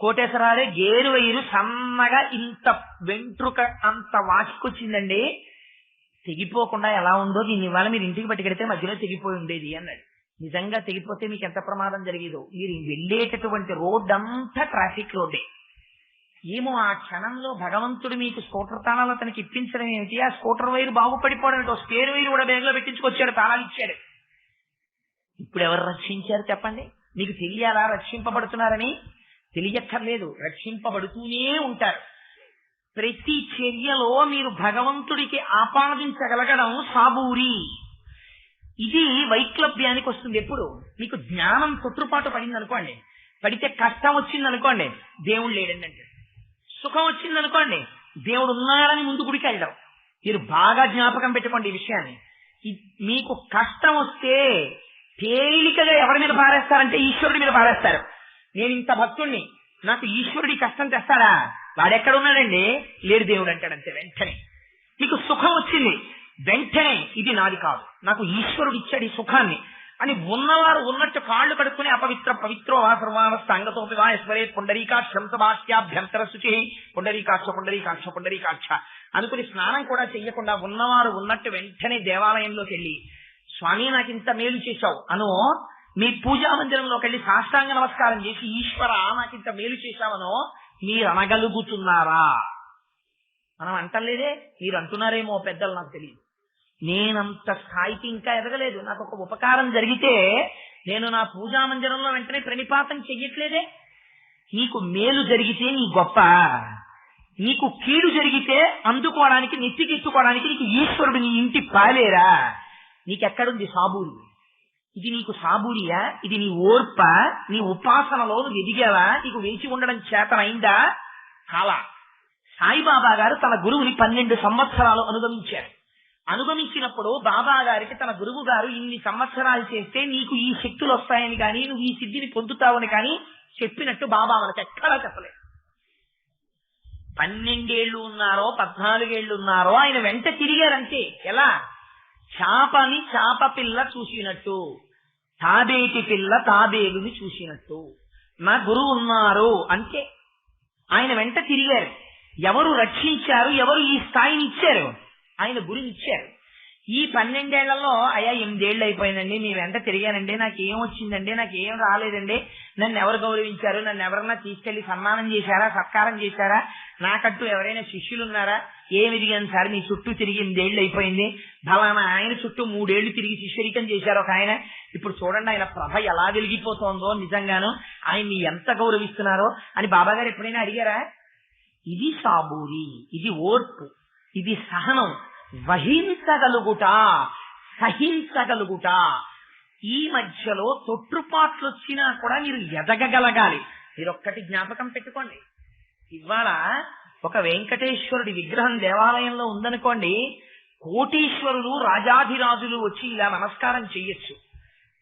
A: కోటేశ్వరారే గేరు వైరు సన్నగా ఇంత వెంట్రుక అంత వాసుకొచ్చిందండి, తెగిపోకుండా ఎలా ఉందో దీన్ని ఇవాళ మీరు ఇంటికి పట్టుకెడితే మధ్యలో తెగిపోయి ఉండేది అన్నాడు. నిజంగా తెగిపోతే మీకు ఎంత ప్రమాదం జరిగేదో. మీరు వెళ్ళేటటువంటి రోడ్ అంతా ట్రాఫిక్ రోడ్డే. ఏమో ఆ క్షణంలో భగవంతుడు మీకు స్కూటర్ తాళాలు అతనికి ఇప్పించడం ఏమిటి, ఆ స్కూటర్ వైరు బాగుపడిపోవడం ఏంటో, స్పేర్ వైరు కూడా బ్యాగ్ లో పెట్టించుకొచ్చాడు, తాళాలు ఇచ్చాడు. ఇప్పుడు ఎవరు రక్షించారు చెప్పండి? మీకు తెలియాలా రక్షింపబడుతున్నారని? తెలియక్కర్లేదు, రక్షింపబడుతూనే ఉంటారు. ప్రతి చర్యలో మీరు భగవంతుడికి ఆపాదించగలగడం సాబూరి. ఇది వైక్లభ్యానికి వస్తుంది. ఎప్పుడు మీకు జ్ఞానం తొట్టుపాటు పడింది అనుకోండి, పడితే కష్టం వచ్చింది అనుకోండి, దేవుడు లేడండి అంటే, సుఖం వచ్చింది అనుకోండి, దేవుడు ఉన్నాడని ముందు గుడికి వెళ్ళడం. మీరు బాగా జ్ఞాపకం పెట్టుకోండి ఈ విషయాన్ని. మీకు కష్టం వస్తే తేలికగా ఎవరి మీద పారేస్తారంటే ఈశ్వరుడి మీద పారేస్తారు. నేను ఇంత భక్తుణ్ణి, నాకు ఈశ్వరుడి కష్టం తెస్తాడా? వాడెక్కడున్నాడండి? లేడు దేవుడు అంటాడంతే. వెంటనే మీకు సుఖం వచ్చింది, వెంటనే ఇది నాది కాదు, నాకు ఈశ్వరుడు ఇచ్చాడు ఈ సుఖాన్ని అని ఉన్నవారు ఉన్నట్టు కాళ్ళు కడుక్కుని అపవిత్ర పవిత్రో వా సర్వావస్థ అంగతోపి వా ఈశ్వరే పుండరీకాక్షం సభాష్యాభ్యంతర శుచి పుండరీకాక్ష పుండరీకాక్ష పుండరీకాక్ష అనుకుని స్నానం కూడా చెయ్యకుండా ఉన్నవారు ఉన్నట్టు వెంటనే దేవాలయంలోకి వెళ్ళి స్వామి నాకు ఇంత మేలు చేశావు అను, మీ పూజా మందిరంలోకి వెళ్ళి సాష్టాంగ నమస్కారం చేసి ఈశ్వర నాకు ఇంత మేలు చేశావనో మీరు అనగలుగుతున్నారా? మనం అంటలేదే, మీరు అంటున్నారేమో పెద్దలు, నాకు తెలియదు. నేనంత స్థాయికి ఇంకా ఎదగలేదు. నాకు ఒక ఉపకారం జరిగితే నేను నా పూజా మందిరంలో వెంటనే ప్రణిపాతం చెయ్యట్లేదే. నీకు మేలు జరిగితే నీ గొప్ప, నీకు కీడు జరిగితే అందుకోవడానికి నెత్తికెత్తుకోవడానికి నీకు ఈశ్వరుడు నీ ఇంటి పాలేరా? నీకెక్కడుంది సాబూరి? ఇది నీకు సాబూరియా? ఇది నీ ఓర్ప? నీ ఉపాసనలో నువ్వు ఎదిగావా? నీకు వేచి ఉండడం చేతనైందా? కాలా. సాయిబాబా గారు తన గురువుని 12 సంవత్సరాలు అనుగమించారు. అనుగమించినప్పుడు బాబా గారికి తన గురువు గారు ఇన్ని సంవత్సరాలు చేస్తే నీకు ఈ శక్తులు వస్తాయని కానీ నువ్వు ఈ సిద్ధిని పొందుతావని కానీ చెప్పినట్టు బాబా మనకు ఎక్కడా చెప్పలేదు. 12 ఏళ్ళు ఉన్నారో 14 ఏళ్ళు ఉన్నారో ఆయన వెంట తిరిగారంతే. ఎలా? చాపని చాప పిల్ల చూసినట్టు, తాబేటి పిల్ల తాబేలుని చూసినట్టు. నా గురువు ఉన్నారు అంటే ఆయన వెంట తిరిగారు. ఎవరు రక్షించారు? ఎవరు ఈ స్థాయిని ఇచ్చారు? ఆయన గురువు ఇచ్చారు. ఈ 12 ఏళ్లలో అయ్యా 8 ఏళ్ళు అయిపోయిందండి, మీ వెంట తిరిగానండి, నాకేం వచ్చిందండి, నాకేం రాలేదండి, నన్ను ఎవరు గౌరవించారు, నన్ను ఎవరన్నా తీసుకెళ్లి సన్మానం చేశారా, సత్కారం చేశారా, నాకంటూ ఎవరైనా శిష్యులు ఉన్నారా, ఏమి ఎదిగాను సార్, మీ చుట్టూ తిరిగి 8 ఏళ్ళు అయిపోయింది, ఫలానా ఆయన చుట్టూ 3 ఏళ్లు తిరిగి శిష్యరికం చేశారు ఒక ఆయన, ఇప్పుడు చూడండి ఆయన ప్రభ ఎలా వెలిగిపోతోందో, నిజంగాను ఆయన్ని ఎంత గౌరవిస్తున్నారో అని బాబాగారు ఎప్పుడైనా అడిగారా? ఇది సాబూరి, ఇది ఓర్పు, ఇది సహనం, వహించగలుగుట, సహించగలుగుట. ఈ మధ్యలో తొట్టుపాట్లు వచ్చినా కూడా మీరు ఎదగగలగాలి. మీరొక్కటి జ్ఞాపకం పెట్టుకోండి, ఇవాళ ఒక వెంకటేశ్వరుడి విగ్రహం దేవాలయంలో ఉందనుకోండి, కోటీశ్వరులు రాజాధిరాజులు వచ్చి ఇలా నమస్కారం చెయ్యొచ్చు,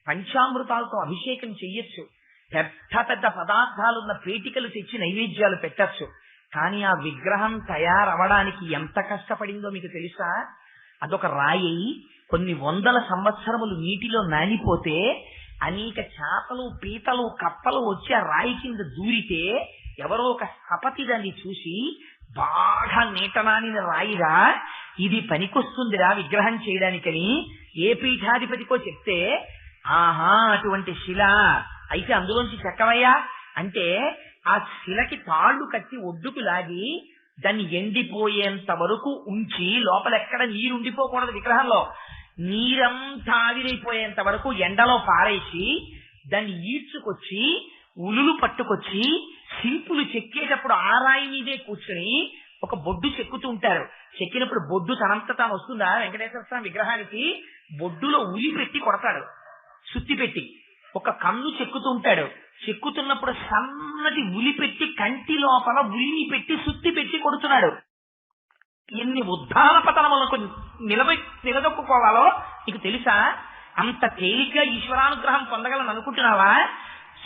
A: పంచామృతాలతో అభిషేకం చెయ్యొచ్చు, పెద్ద పెద్ద పదార్థాలున్న పేటికలు తెచ్చి నైవేద్యాలు పెట్టచ్చు. కానీ ఆ విగ్రహం తయారవడానికి ఎంత కష్టపడిందో మీకు తెలుసా? అదొక రాయి కొన్ని 100 సంవత్సరములు నీటిలో నానిపోతే అనేక చేపలు పీతలు కప్పలు వచ్చి ఆ రాయి కింద దూరితే ఎవరో ఒక స్థపతి దాన్ని చూసి బాగా నీటనానిన రాయిరా, ఇది పనికొస్తుందిరా విగ్రహం చేయడానికని ఏ పీఠాధిపతికో చెప్తే, ఆహా అటువంటి శిల అయితే అందులోంచి చెక్కవయ్యా అంటే ఆ శిలకి తాళ్లు కట్టి ఒడ్డుకు లాగి దాన్ని ఎండిపోయేంత వరకు ఉంచి లోపల ఎక్కడ నీరు ఉండిపోకూడదు విగ్రహంలో, నీరంతా ఆవిరైపోయేంత వరకు ఎండలో పారేసి దాన్ని ఈడ్చుకొచ్చి ఉలులు పట్టుకొచ్చి శిల్పులు చెక్కేటప్పుడు ఆ రాయి మీదే కూర్చుని ఒక బొడ్డు చెక్కుతూ ఉంటారు. చెక్కినప్పుడు బొడ్డు తనంత తాను వస్తుందా? వెంకటేశ్వర స్వామి విగ్రహానికి బొడ్డులో ఉలి పెట్టి కొడతాడు, సుత్తి పెట్టి. ఒక కన్ను చెక్కుతూ ఉంటాడు, చెక్కుతున్నప్పుడు సన్నటి ఉలి పెట్టి కంటి లోపల ఉలిని పెట్టి సుత్తి పెట్టి కొడుతున్నాడు. ఎన్ని ఉద్ధాన పతనములకు నిలదొక్కుకోవాలో నీకు తెలుసా? అంత తేలిగ్గా ఈశ్వరానుగ్రహం పొందగలను అనుకుంటున్నావా?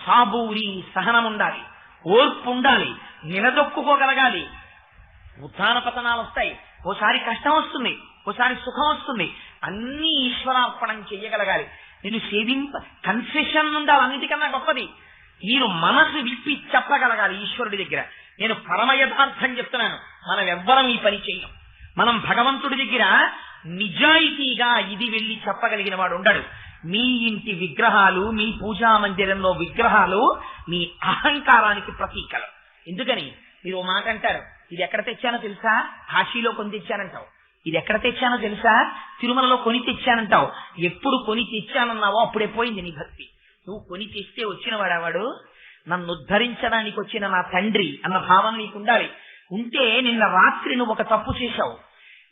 A: సాబూరి సహనం ఉండాలి, ఓర్పు ఉండాలి, నిలదొక్కుకోగలగాలి. ఉత్థాన పతనాలు వస్తాయి, ఓసారి కష్టం వస్తుంది, ఓసారి సుఖం వస్తుంది. అన్ని ఈశ్వరార్పణం చెయ్యగలగాలి. నేను కన్ఫెషన్ ఉండాలి. అన్నిటికన్నా గొప్పది మీరు మనసు విప్పి చెప్పగలగాలి ఈశ్వరుడి దగ్గర. నేను పరమ యథార్థం చెప్తున్నాను, మనం ఎవ్వరం ఈ పని చెయ్యం. మనం భగవంతుడి దగ్గర నిజాయితీగా ఇది వెళ్ళి చెప్పగలిగిన వాడు ఉండడు. మీ ఇంటి విగ్రహాలు, మీ పూజా మందిరంలో విగ్రహాలు మీ అహంకారానికి ప్రతీకలు. ఎందుకని మీరు ఓ మాట అంటారు, ఇది ఎక్కడ తెచ్చానో తెలుసా? కాశీలో కొని తెచ్చానంటావు. ఇది ఎక్కడ తెచ్చానో తెలుసా? తిరుమలలో కొని తెచ్చానంటావు. ఎప్పుడు కొని తెచ్చానన్నావో అప్పుడే పోయింది నీ భక్తి. నువ్వు కొని తెస్తే వచ్చిన వాడేవాడు, నన్ను ఉద్ధరించడానికి వచ్చిన నా తండ్రి అన్న భావన నీకు ఉండాలి. ఉంటే నిన్న రాత్రి నువ్వు ఒక తప్పు చేశావు.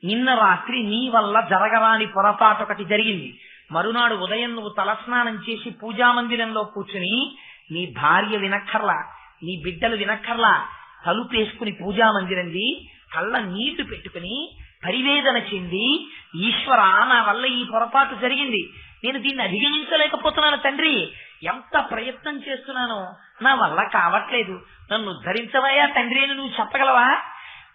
A: నిన్న రాత్రి నీ వల్ల జరగరాని పొరపాటు ఒకటి జరిగింది. మరునాడు ఉదయం నువ్వు తలస్నానం చేసి పూజా మందిరంలో కూర్చుని నీ భార్య వినక్కర్లా, నీ బిడ్డలు వినక్కర్లా, తలుపేసుకుని పూజా మందిరంది కళ్ళ నీళ్లు పెట్టుకుని పరివేదన చెంది, ఈశ్వర నా వల్ల ఈ పొరపాటు జరిగింది, నేను దీన్ని అధిగమించలేకపోతున్నాను తండ్రి, ఎంత ప్రయత్నం చేస్తున్నానో నా వల్ల కావట్లేదు, నన్ను ఉద్ధరించవయ్యా తండ్రి అని నువ్వు చెప్పగలవా?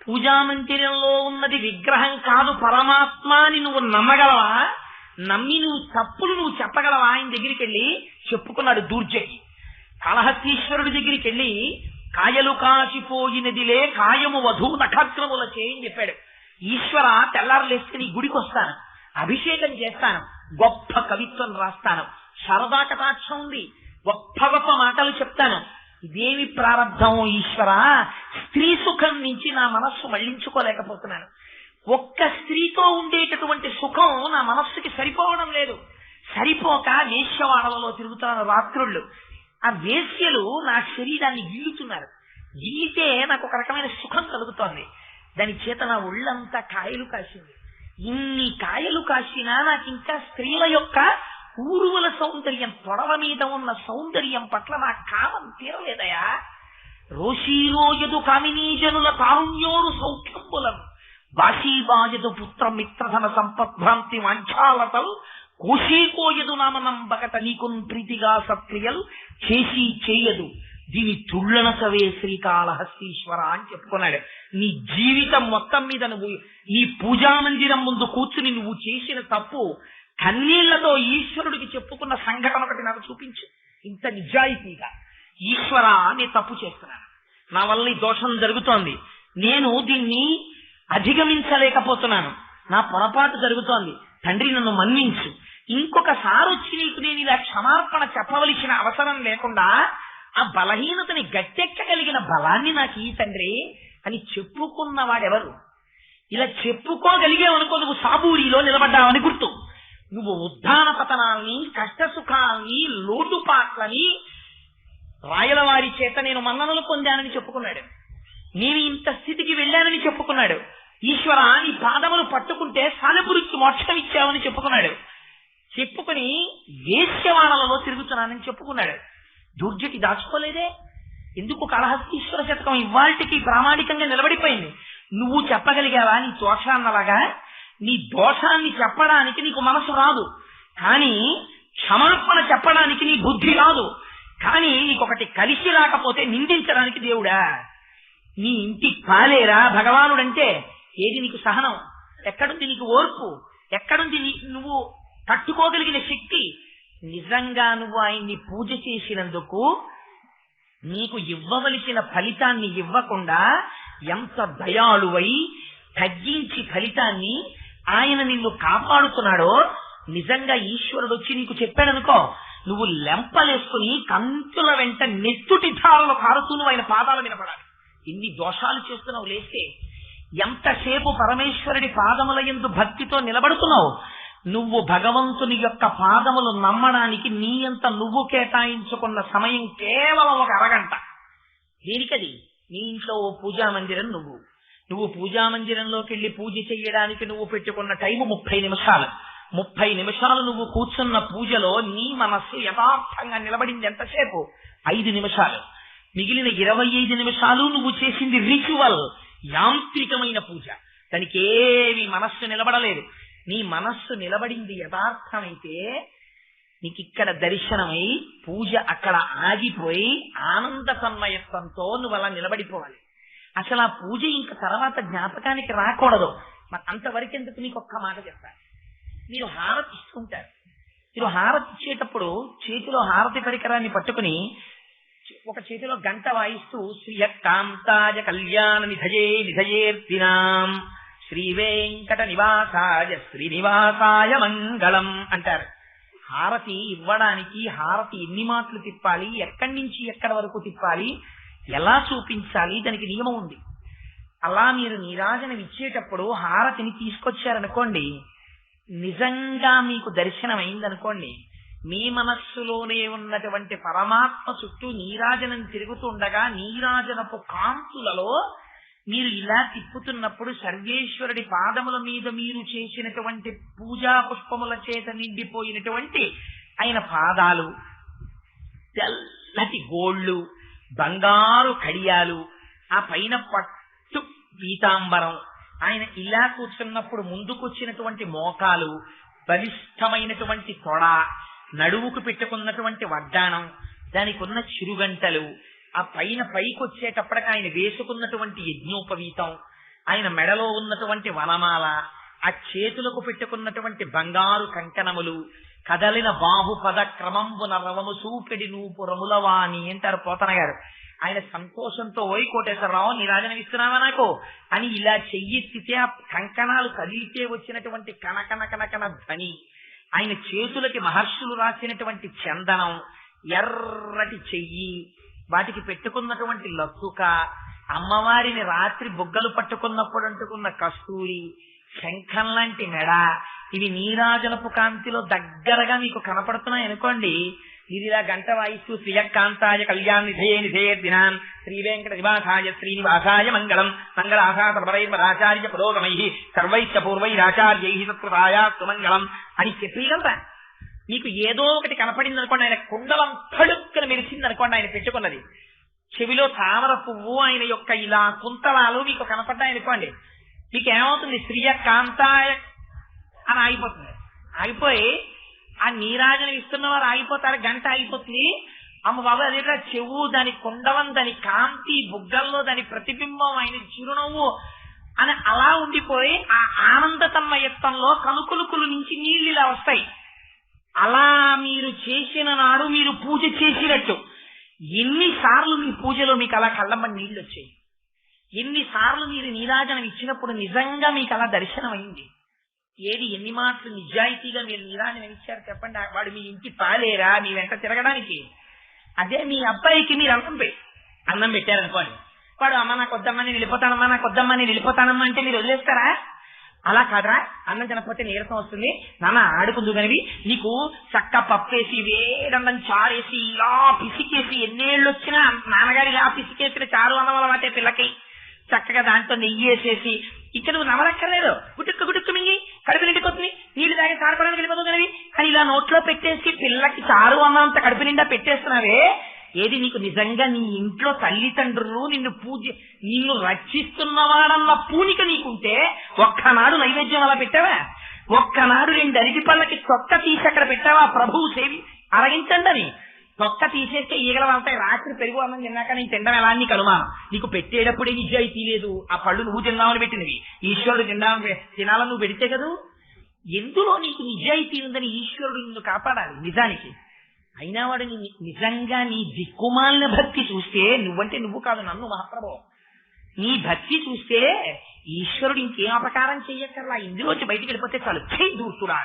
A: పూజా మందిరంలో ఉన్నది విగ్రహం కాదు పరమాత్మ అని నువ్వు నమ్మగలవా? నమ్మి నువ్వు తప్పులు నువ్వు చెప్పగలవా? ఆయన దగ్గరికి వెళ్ళి చెప్పుకున్నాడు దూర్జకి. కాళహస్తీశ్వరుడి దగ్గరికి వెళ్ళి కాయలు కాసిపోయినదిలే కాయము వధూ నక్షత్రముల చేయని చెప్పాడు. ఈశ్వర తెల్లారులేస్తే నీ గుడికి వస్తాను, అభిషేకం చేస్తాను, గొప్ప కవిత్వం రాస్తాను, శారదా కటాక్షం ఉంది, గొప్ప గొప్ప మాటలు చెప్తాను. ఇదేమి ప్రారంభం ఈశ్వర? స్త్రీ సుఖం నుంచి నా మనస్సు మళ్లించుకోలేకపోతున్నాను. ఒక్క స్త్రీతో ఉండేటటువంటి సుఖం నా మనస్సుకి సరిపోవడం లేదు. సరిపోక వేశ్యవాడలలో తిరుగుతున్నాను రాత్రుళ్ళు. ఆ వేశ్యలు నా శరీరాన్ని గిల్లుతున్నారు. గిల్లితే నాకు ఒక రకమైన సుఖం కలుగుతోంది. దాని చేత నా ఒళ్ళంతా కాయలు కాసింది. ఇన్ని కాయలు కాసినా నాకు ఇంకా స్త్రీల యొక్క ఊరువల సౌందర్యం, తొడవ మీద ఉన్న సౌందర్యం పట్ల నా కామం తీరలేదయా. రోషీరోయదు కామినీజనుల తారుణ్యోరు సౌఖ్యంబులను బాషీబాయదు పుత్ర మిత్రధన సంపద్భ్రాంతి వాంఛాలతలు కోశీకోయదు నామనంబకట నీకున్ ప్రీతిగా సత్క్రియలు చేసి చేయదు దీని తుళ్ళనసవే శ్రీకాళహస్తీశ్వర అని చెప్పుకున్నాడు. నీ జీవితం మొత్తం మీద నువ్వు ఈ పూజా మందిరం ముందు కూర్చుని నువ్వు చేసిన తప్పు కన్నీళ్లతో ఈశ్వరుడికి చెప్పుకున్న సంఘటన ఒకటి నాకు చూపించు. ఇంత నిజాయితీగా, ఈశ్వర నేను తప్పు చేస్తున్నాను, నా వల్ల ఈ దోషం జరుగుతోంది, నేను దీన్ని అధిగమించలేకపోతున్నాను, నా పొరపాటు జరుగుతోంది, తండ్రి నన్ను మన్నించు, ఇంకొకసారి వచ్చి నీకు నేను ఇలా క్షమార్పణ చెప్పవలసిన అవసరం లేకుండా ఆ బలహీనతని గట్టెక్కగలిగిన బలాన్ని నాకు ఈ తండ్రి అని చెప్పుకున్నవాడెవరు? ఇలా చెప్పుకోగలిగేవనుకో నువ్వు సాబూరిలో నిలబడ్డావని గుర్తు. నువ్వు ఉద్ధాన పతనాల్ని, కష్ట సుఖాల్ని, లోటుపాట్లని రాయలవారి చేత నేను మన్ననలు పొందానని చెప్పుకున్నాడు. నేను ఇంత స్థితికి వెళ్ళానని చెప్పుకున్నాడు. ఈశ్వర నీ పాదములు పట్టుకుంటే సాలపురికి మోక్షం ఇచ్చావని చెప్పుకున్నాడు. చెప్పుకుని వేశ్యవాడలలో తిరుగుతున్నానని చెప్పుకున్నాడు. దుర్జటి దాచుకోలేదే. ఎందుకు కాళహస్తీశ్వర శతకం ఇవాళకి ప్రామాణికంగా నిలబడిపోయింది. నువ్వు చెప్పగలిగావా నీ దోషాన్నలాగా? నీ దోషాన్ని చెప్పడానికి నీకు మనసు రాదు, కానీ క్షమాపణ చెప్పడానికి నీ బుద్ధి రాదు. కానీ నీకొకటి కలిసి రాకపోతే నిందించడానికి దేవుడా? నీ ఇంటి పాలేరా భగవానుడంటే? ఏది నీకు సహనం? ఎక్కడుంది నీకు ఓర్పు? ఎక్కడుంది నువ్వు తట్టుకోగలిగిన శక్తి? నిజంగా నువ్వు ఆయన్ని పూజ చేసినందుకు నీకు ఇవ్వవలసిన ఫలితాన్ని ఇవ్వకుండా ఎంత దయాళువై తగ్గించి ఫలితాన్ని ఆయన నిన్ను కాపాడుతున్నాడో నిజంగా ఈశ్వరుడు వచ్చి నీకు చెప్పాడనుకో, నువ్వు లెంపలేసుకుని కంతుల వెంట నెత్తుటి ధారలు కారుతూ నువ్వు ఆయన పాదాలు వినపడాలి. ఎన్ని దోషాలు చేస్తున్నావు లేస్తే, ఎంతసేపు పరమేశ్వరుడి పాదముల యందు భక్తితో నిలబడుతున్నావు. నువ్వు భగవంతుని యొక్క పాదములు నమ్మడానికి నీ అంత నువ్వు కేటాయించుకున్న సమయం కేవలం ఒక అరగంట. దేనికది? నీ ఇంట్లో ఓ పూజా మందిరం, నువ్వు పూజా మందిరంలోకి వెళ్ళి పూజ చెయ్యడానికి నువ్వు పెట్టుకున్న టైము 30 నిమిషాలు. 30 నిమిషాలు నువ్వు కూర్చున్న పూజలో నీ మనస్సు యథార్థంగా నిలబడింది ఎంతసేపు? 5 నిమిషాలు. మిగిలిన 25 నిమిషాలు నువ్వు చేసింది రిచువల్, యాంత్రికమైన పూజ. దానికి ఏమి మనస్సు నిలబడలేదు. నీ మనస్సు నిలబడింది యథార్థమైతే నీకు ఇక్కడ దర్శనమై పూజ అక్కడ ఆగిపోయి ఆనంద తన్మయత్వంతో నువ్వు అలా నిలబడిపోవాలి. అసలు ఆ పూజ ఇంక తర్వాత జ్ఞాపకానికి రాకూడదు. మరి అంతవరకు ఎందుకు? నీకు ఒక్క మాట చెప్తాను. మీరు హారతి ఇస్తుంటారు. మీరు హారతి ఇచ్చేటప్పుడు చేతిలో హారతి పరికరాన్ని పట్టుకుని ఒక చేతిలో గంట వాయిస్తూ శ్రీయకాంతాయ కళ్యాణ నిధయే నిధయేర్తినాం శ్రీ వెంకట నివాసాయ శ్రీనివాసాయ మంగళం అంటారు. హారతి ఇవ్వడానికి హారతి ఎన్ని మాటలు తిప్పాలి, ఎక్కడి నుంచి ఎక్కడి వరకు తిప్పాలి, ఎలా చూపించాలి, దానికి నియమం ఉంది. అలా మీరు నీరాజనం ఇచ్చేటప్పుడు హారతిని తీసుకొచ్చారనుకోండి, నిజంగా మీకు దర్శనం అయిందనుకోండి, మీ మనస్సులోనే ఉన్నటువంటి పరమాత్మ చుట్టూ నీరాజనం తిరుగుతుండగా నీరాజనపు కాంతులలో మీరు ఇలా తిప్పుతున్నప్పుడు సర్వేశ్వరుడి పాదముల మీద మీరు చేసినటువంటి పూజా పుష్పముల చేత నిండిపోయినటువంటి ఆయన పాదాలు, తెల్లటి గోళ్ళు, బంగారు కడియాలు, ఆ పైన పట్టు పీతాంబరం, ఆయన ఇలా కూర్చున్నప్పుడు ముందుకొచ్చినటువంటి మోకాలు, బలిష్టమైనటువంటి తొడ, నడువుకు పెట్టుకున్నటువంటి వడ్డాణం, దానికి ఉన్న చిరుగంటలు, ఆ పైన పైకొచ్చేటప్పటికి ఆయన వేసుకున్నటువంటి యజ్ఞోపవీతం, ఆయన మెడలో ఉన్నటువంటి వనమాల, ఆ చేతులకు పెట్టుకున్నటువంటి బంగారు కంకణములు, కదలిన బాహుపద క్రమంబున రవము సూపెడి నూపు రములవాణి అంటారు పోతన గారు. ఆయన సంతోషంతో ఓయ్ కోటేశ్వరరావు నీరాజనం ఇస్తున్నావా నాకు అని ఇలా చెయ్యెత్తితే ఆ కంకణాలు కదిలితే వచ్చినటువంటి కనకన కనకన ధ్వని, ఆయన చేతులకి మహర్షులు రాసినటువంటి చందనం, ఎర్రటి చెయ్యి, వాటికి పెట్టుకున్నటువంటి లత్తుక, అమ్మవారిని రాత్రి బుగ్గలు పట్టుకున్నప్పుడు అంటుకున్న కస్తూరి, శంఖం లాంటి మెడ, ఇవి నీరాజనపు కాంతిలో దగ్గరగా మీకు కనపడుతున్నాయి అనుకోండి. ఇది ఇలా గంట వాయిస్తూ శ్రీయకాంతాయ కళ్యాణ నిధయే నిధయేర్దినాం శ్రీ వెంకట నివాసాయ శ్రీనివాసాయ మంగళం మంగళాశాసపరైర్మరాచార్య పురోగమై సర్వైశ్చ పూర్వైరాచార్యై సత్కృతాయా సుమంగళం అని చెప్పగలరా? మీకు ఏదో ఒకటి కనపడింది అనుకోండి, ఆయన కుండలం తడుక్కన మెరిసింది అనుకోండి, ఆయన పెట్టుకున్నది చెవిలో తామర పువ్వు, ఆయన యొక్క ఇలా కుంతలాలు మీకు కనపడ్డాయి అనుకోండి, మీకు ఏమవుతుంది? శ్రీయకాంతాయ అని ఆగిపోతుంది. ఆగిపోయి ఆ నీరాజనం ఇస్తున్న వారు ఆగిపోతారు, గంట ఆగిపోతుంది. అమ్మ బాబు అదేగా చెవు, దాని కుండలం, దాని కాంతి, బుగ్గల్లో దాని ప్రతిబింబం, ఆయన చిరునవ్వు అని అలా ఉండిపోయి ఆ ఆనంద తన్మయత్వంలో కనుకులుకులు నుంచి నీళ్ళు ఇలా వస్తాయి. అలా మీరు చేసిన నాడు మీరు పూజ చేసినట్టు. ఎన్నిసార్లు మీ పూజలో మీకు అలా కళ్ళమ్మని నీళ్ళు వచ్చాయి? ఎన్నిసార్లు మీరు నీరాజనం ఇచ్చినప్పుడు నిజంగా మీకు అలా దర్శనం అయింది? ఏది ఎన్ని మాటలు నిజాయితీగా మీరు నీరాజనం ఇచ్చారు చెప్పండి. వాడు మీ ఇంటి పాలేరా మీ వెంట తిరగడానికి? అదే మీ అబ్బాయికి మీరు అన్నం పెట్టారనుకోండి, వాడు అమ్మ నాకు వద్దమ్మని వెళ్ళిపోతానమ్మా, నాకు వద్దమ్మని వెళ్ళిపోతానమ్మా అంటే మీరు వదిలేస్తారా? అలా కాదురా, అన్నం తినకపోతే నీరసం వస్తుంది, నాన్న ఆడుకుందు కనివి నీకు చక్క పప్పేసి వేడన్నం చారేసి ఇలా పిసికేసి ఎన్నేళ్ళు వచ్చినా నాన్నగారి ఇలా పిసికేసిన చారు అన్నం అలవాటే పిల్లకి, చక్కగా దాంట్లో నెయ్యి వేసేసి ఇక నువ్వు నవలక్కర్లేదు, గుటుక్కు గుటుక్కు మింగి కడుపు నిండిపోతుంది, నీళ్లు తాగి తాడుకోవడానికి వెళ్ళిపోతుంది కనివి అని ఇలా నోట్లో పెట్టేసి పిల్లకి చారు అన్నంత కడుపు నిండా పెట్టేస్తున్నావే. ఏది నీకు నిజంగా నీ ఇంట్లో తల్లిదండ్రులు నిన్ను రక్షిస్తున్నవాడన్న పూనిక నీకుంటే ఒక్కనాడు నైవేద్యం అలా పెట్టావా? ఒక్కనాడు 2 అరటి పళ్ళకి తొక్క తీసి అక్కడ పెట్టావా? ప్రభువు సేవి అరగించండి అని తొక్క తీసేస్తే ఈగల వెళ్తాయి. రాత్రి పెరుగు అన్నం తిన్నాక నేను తినడం ఎలా నీకు అనుమానం? నీకు పెట్టేటప్పుడే నిజాయితీ లేదు. ఆ పళ్ళు నువ్వు తిందామని పెట్టినవి, ఈశ్వరుడు తినాలని నువ్వు పెడితే కదా. ఎందులో నీకు నిజాయితీ ఉందని ఈశ్వరుడు నిన్ను కాపాడాలి. నిజానికి అయినా వాడు నిజంగా నీ దిక్కుమాలిన భక్తి చూస్తే, నువ్వంటే నువ్వు కాదు నన్ను మహాప్రభు, నీ భక్తి చూస్తే ఈశ్వరుడు ఇంకేం అపకారం చెయ్యక్కర్లా, ఇందులోంచి బయటికి వెళ్ళిపోతే చాలు, చెయ్యి దూర్తురా.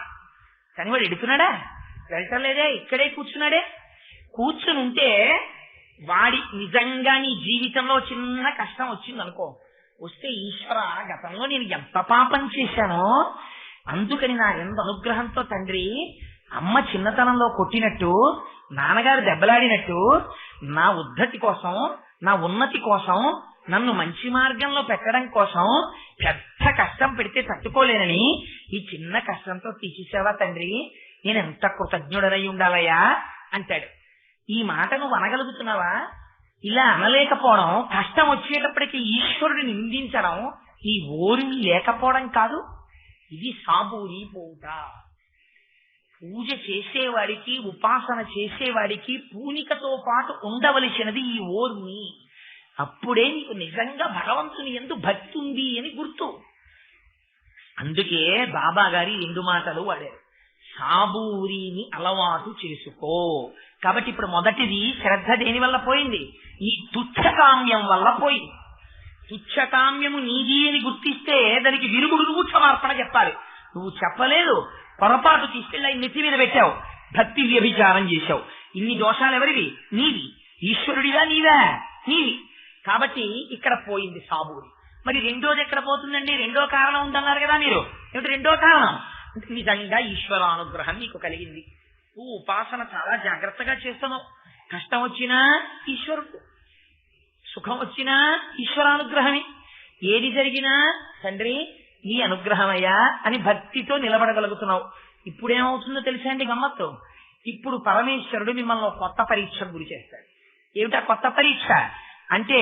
A: కానీ వాడు ఎడుతున్నాడా? వెళ్ళటం లేదే, ఇక్కడే కూర్చున్నాడే. కూర్చుని ఉంటే వాడి నిజంగా నీ జీవితంలో చిన్న కష్టం వచ్చింది అనుకో, వస్తే ఈశ్వర గతంలో నేను ఎంత పాపం చేశానో, అందుకని నా ఎంత అనుగ్రహంతో తండ్రి అమ్మ చిన్నతనంలో కొట్టినట్టు, నాన్నగారు దెబ్బలాడినట్టు, నా ఉద్ధతి కోసం, నా ఉన్నతి కోసం, నన్ను మంచి మార్గంలో పెట్టడం కోసం పెద్ద కష్టం పెడితే తట్టుకోలేనని ఈ చిన్న కష్టంతో తీసేసావా తండ్రి, నేను ఎంత కృతజ్ఞుడనై ఉండాలయ్యా అంటాడు. ఈ మాట నువ్వు అనగలుగుతున్నావా? ఇలా అనలేకపోవడం, కష్టం వచ్చేటప్పటికి ఈశ్వరుడిని నిందించడం ఈ ఓర్మి లేకపోవడం కాదు. ఇది సాబూరి పోవుట. పూజ చేసేవాడికి, ఉపాసన చేసేవాడికి పూనికతో పాటు ఉండవలసినది ఈ ఓర్మి. అప్పుడే నీకు నిజంగా భగవంతుని యందు భక్తి ఉంది అని గుర్తు. అందుకే బాబా గారి 2 మాటలు వాడారు. సాబూరిని అలవాటు చేసుకో. కాబట్టి ఇప్పుడు మొదటిది శ్రద్ధ దేని వల్ల పోయింది? ఈ తుచ్చకామ్యం వల్ల పోయింది. తుచ్చకామ్యము నీది అని గుర్తిస్తే దానికి విరుగుడు నువ్వు క్షమార్పణ చెప్పాలి. నువ్వు చెప్పలేదు, పొరపాటు తీసుకెళ్ళి నెత్తి మీద పెట్టావు, భక్తి వ్యభిచారం చేశావు. ఇన్ని దోషాలు ఎవరివి? నీవి. ఈశ్వరుడిగా నీవే, నీవి. కాబట్టి ఇక్కడ పోయింది సాబూరి. మరి రెండోది ఎక్కడ పోతుందండి? రెండో కారణం ఉందన్నారు కదా మీరు. ఏమిటి రెండో కారణం? నిజంగా ఈశ్వరానుగ్రహం నీకు కలిగింది. నువ్వు ఉపాసన చాలా జాగ్రత్తగా చేస్తున్నావు. కష్టం వచ్చినా ఈశ్వరుడు, సుఖం వచ్చినా ఈశ్వరానుగ్రహమే. ఏది జరిగినా తండ్రి నీ అనుగ్రహమయ్యా అని భక్తితో నిలబడగలుగుతున్నావు. ఇప్పుడేమవుతుందో తెలుసా అండి గమ్మత్తు? ఇప్పుడు పరమేశ్వరుడు మిమ్మల్ని కొత్త పరీక్ష గురి చేస్తాడు. ఏమిటా కొత్త పరీక్ష అంటే?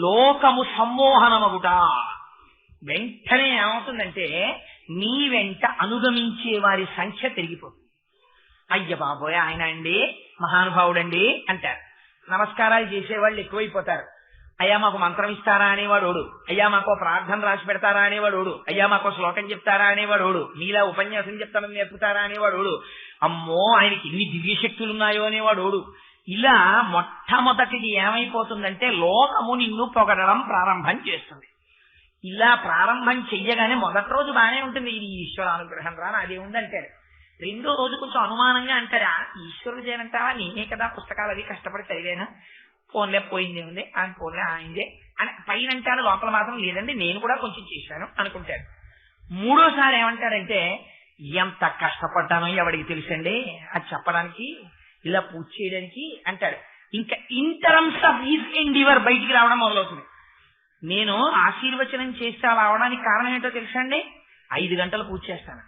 A: లోకము సమ్మోహనమగుట. వెంటనే ఏమవుతుందంటే నీ వెంట అనుగమించే వారి సంఖ్య పెరిగిపోతుంది. అయ్య బాబోయ్ ఆయన అండి మహానుభావుడండి అంటారు. నమస్కారాలు చేసేవాళ్ళు ఎక్కువైపోతారు. అయ్యా మాకు మంత్రం ఇస్తారా అనేవాడు ఓడు, అయ్యా మాకు ప్రార్థన రాసి పెడతారా అనేవాడు ఓడు, అయ్యా మాకు శ్లోకం చెప్తారా అనేవాడు ఓడు, మీలా ఉపన్యాసం చెప్తామని నేర్పుతారా అనేవాడు ఓడు, అమ్మో ఆయనకి ఇన్ని దివ్య శక్తులు ఉన్నాయో అనేవాడు ఓడు. ఇలా మొట్టమొదటిది ఏమైపోతుందంటే లోకము నిన్ను పొగడడం ప్రారంభం చేస్తుంది. ఇలా ప్రారంభం చెయ్యగానే మొదటి రోజు బాగానే ఉంటుంది, ఇది ఈశ్వర అనుగ్రహం రా అదే ఉందంటాడు. రెండో రోజు కొంచెం అనుమానంగా అంటారా, ఈశ్వరుడు చేయనంటావా, నేనే కదా పుస్తకాలు అవి కష్టపడి చదివాను, ఫోన్లే పోయింది ఉంది ఆయన ఫోన్లే ఆయనదే అని పైన అంటారు, లోపల మాత్రం లేదండి నేను కూడా కొంచెం చేశాను అనుకుంటాడు. మూడోసారి ఏమంటాడంటే ఎంత కష్టపడ్డానో ఎవడికి తెలుసండి అది చెప్పడానికి, ఇలా పూజ చేయడానికి అంటాడు. ఇంకా in terms of is Endeavour బయటికి రావడం మొదలవుతుంది. నేను ఆశీర్వచనం చేస్తే అలా అవడానికి కారణం ఏంటో తెలుసా అండి? 5 గంటలు పూజ చేస్తాను.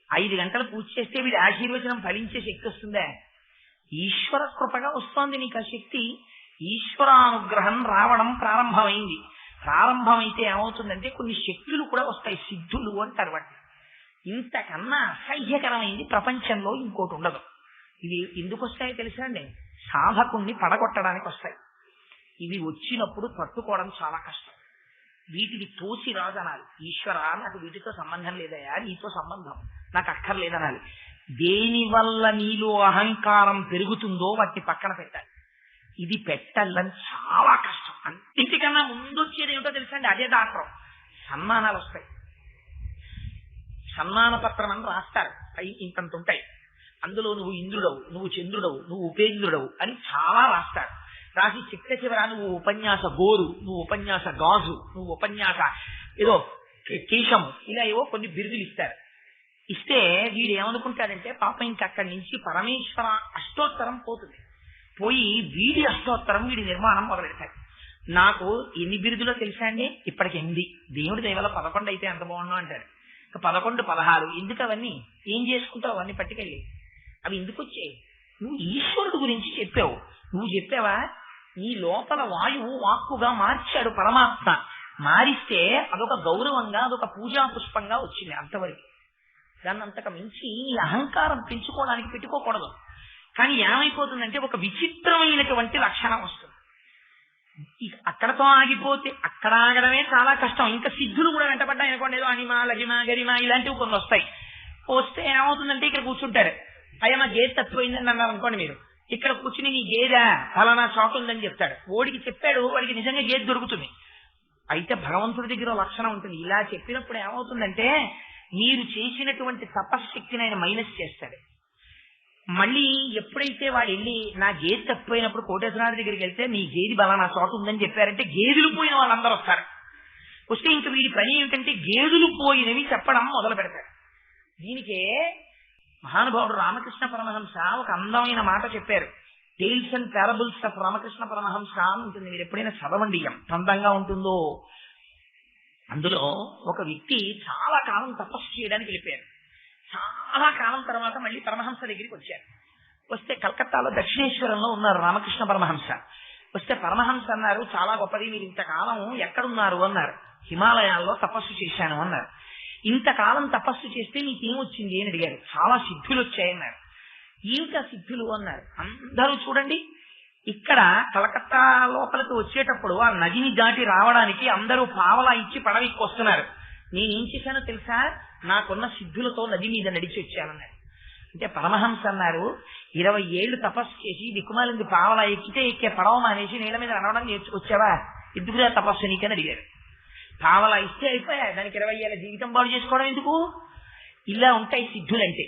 A: 5 గంటలు పూజ చేస్తే వీడి ఆశీర్వచనం ఫలించే శక్తి వస్తుందే? ఈశ్వర కృపగా వస్తోంది నీకు ఆ శక్తి. ఈశ్వరానుగ్రహం రావడం ప్రారంభమైంది. ప్రారంభమైతే ఏమవుతుందంటే కొన్ని శక్తులు కూడా వస్తాయి, సిద్ధులు అంటారు వాటిని. ఇంతకన్నా అసహ్యకరమైంది ప్రపంచంలో ఇంకోటి ఉండదు. ఇవి ఎందుకు వస్తాయో తెలుసా అండి? సాధకుణ్ణి పడగొట్టడానికి వస్తాయి. ఇవి వచ్చినప్పుడు తట్టుకోవడం చాలా కష్టం. వీటిని తోసి రాదనాలి. ఈశ్వర నాకు వీటితో సంబంధం లేదయా, నీతో సంబంధం నాకు అక్కర్లేదనాలి. దేనివల్ల నీలో అహంకారం పెరుగుతుందో వాటిని పక్కన పెట్టాలి. ఇది పెట్టాలని చాలా కష్టం. అన్నిటికన్నా ముందు వచ్చేది ఏమిటో తెలుసా అండి? అదే డాక్టర్. సన్మానాలు వస్తాయి. సన్మాన పత్రం అని రాస్తారు, పై ఇంతంత ఉంటాయి. అందులో నువ్వు ఇంద్రుడవు, నువ్వు చంద్రుడవు, నువ్వు ఉపేంద్రుడవు అని చాలా రాస్తారు. రాసి చిట్ట చివర నువ్వు ఉపన్యాస గోరు, నువ్వు ఉపన్యాస గాజు, నువ్వు ఉపన్యాస ఏదో కేశము, ఇలా ఏవో కొన్ని బిరుదులు ఇస్తారు. ఇస్తే వీడు ఏమనుకుంటాడంటే పాపం ఇంకక్కడి నుంచి పరమేశ్వర అష్టోత్తరం పోతుంది. పోయి వీడి అష్టోత్తరం వీడి నిర్మాణం మొదలెడతాడు. నాకు ఎన్ని బిరుదులో తెలుసా అండి? ఇప్పటికి 8. దేవుడి దయవల్ల 11 అయితే ఎంత బాగుండో అంటాడు. 11, 16 ఎందుకు అవన్నీ? ఏం చేసుకుంటావు అవన్నీ పట్టుకెళ్ళి? అవి ఎందుకు వచ్చాయి? నువ్వు ఈశ్వరుడు గురించి చెప్పావు. నువ్వు చెప్పావా? నీ లోపల వాయువు వాక్కుగా మార్చాడు పరమాత్మ. మారిస్తే అదొక గౌరవంగా, అదొక పూజా పుష్పంగా వచ్చింది. అంతవరకు దాన్ని అంతకు మించి నీ అహంకారం పెంచుకోవడానికి పెట్టుకోకూడదు. కానీ ఏమైపోతుందంటే ఒక విచిత్రమైనటువంటి లక్షణం వస్తుంది. అక్కడతో ఆగిపోతే అక్కడ ఆగడమే చాలా కష్టం. ఇంకా సిద్ధులు కూడా వెంటబడ్డాయి అనుకోండి, ఏదో అనిమ లగిమ గరిమ ఇలాంటివి కొన్ని వస్తాయి. వస్తే ఏమవుతుందంటే ఇక్కడ కూర్చుంటారు, అయ్యా మా గేదె తప్పిపోయిందని అన్నారు అనుకోండి. మీరు ఇక్కడ కూర్చుని నీ గేదె ఫలానా చోట ఉందని చెప్తాడు. ఓడికి చెప్పాడు, వాడికి నిజంగా గేదె దొరుకుతుంది. అయితే భగవంతుడి దగ్గర లక్షణం ఉంటుంది. ఇలా చెప్పినప్పుడు ఏమవుతుందంటే మీరు చేసినటువంటి తపశ్శక్తిని ఆయన మైనస్ చేస్తాడు. మళ్ళీ ఎప్పుడైతే వాడు వెళ్ళి నా గేదె తప్పిపోయినప్పుడు కోటేశ్వరనాథ్ దగ్గరికి వెళ్తే మీ గేదె బలానా చోట ఉందని చెప్పారంటే గేదెలు పోయిన వాళ్ళందరూ వస్తారు. వస్తే ఇంక వీడి పని ఏమిటంటే గేదెలు పోయినవి చెప్పడం మొదలు పెడతాడు. దీనికే మహానుభావుడు రామకృష్ణ పరమహంస ఒక అందమైన మాట చెప్పారు. Tales and parables of Ramakrishna Paramahamsa ఉంటుంది, మీరు ఎప్పుడైనా చదవండి, ఎంత అందంగా ఉంటుందో. అందులో ఒక వ్యక్తి చాలా కాలం తపస్సు చేయడానికి వెళ్ళిపోయారు. చాలా కాలం తర్వాత మళ్ళీ పరమహంస దగ్గరికి వచ్చారు. వస్తే కలకత్తాలో దక్షిణేశ్వరంలో ఉన్నారు రామకృష్ణ పరమహంస. వస్తే పరమహంస అన్నారు, చాలా గొప్పది, మీరు ఇంతకాలం ఎక్కడున్నారు అన్నారు. హిమాలయాల్లో తపస్సు చేశాను అన్నారు. ఇంతకాలం తపస్సు చేస్తే నీకేమొచ్చింది అని అడిగారు. చాలా సిద్ధులు వచ్చాయన్నారు. ఏమిటా సిద్ధులు అన్నారు. అందరూ చూడండి, ఇక్కడ కలకత్తా లోపలికి వచ్చేటప్పుడు ఆ నదిని దాటి రావడానికి అందరూ పావలా ఇచ్చి పడవికి వస్తున్నారు. నేనేం చేశానో తెలుసా, నాకున్న సిద్ధులతో నది మీద నడిచి వచ్చానన్నారు. అంటే పరమహంస అన్నారు, 20 ఏళ్లు తపస్సు చేసి దిక్కుమాలింది పావలా ఎక్కే పడవ మానేసి నీళ్ళ మీద నడవడం నేర్చుకొచ్చావా, ఎందుకురా తపస్సు నీకని అడిగారు. పావలా ఇస్తే అయిపోయా, దానికి 20 ఏళ్ళ జీవితం బాగు చేసుకోవడం ఎందుకు? ఇలా ఉంటాయి సిద్ధులంటే.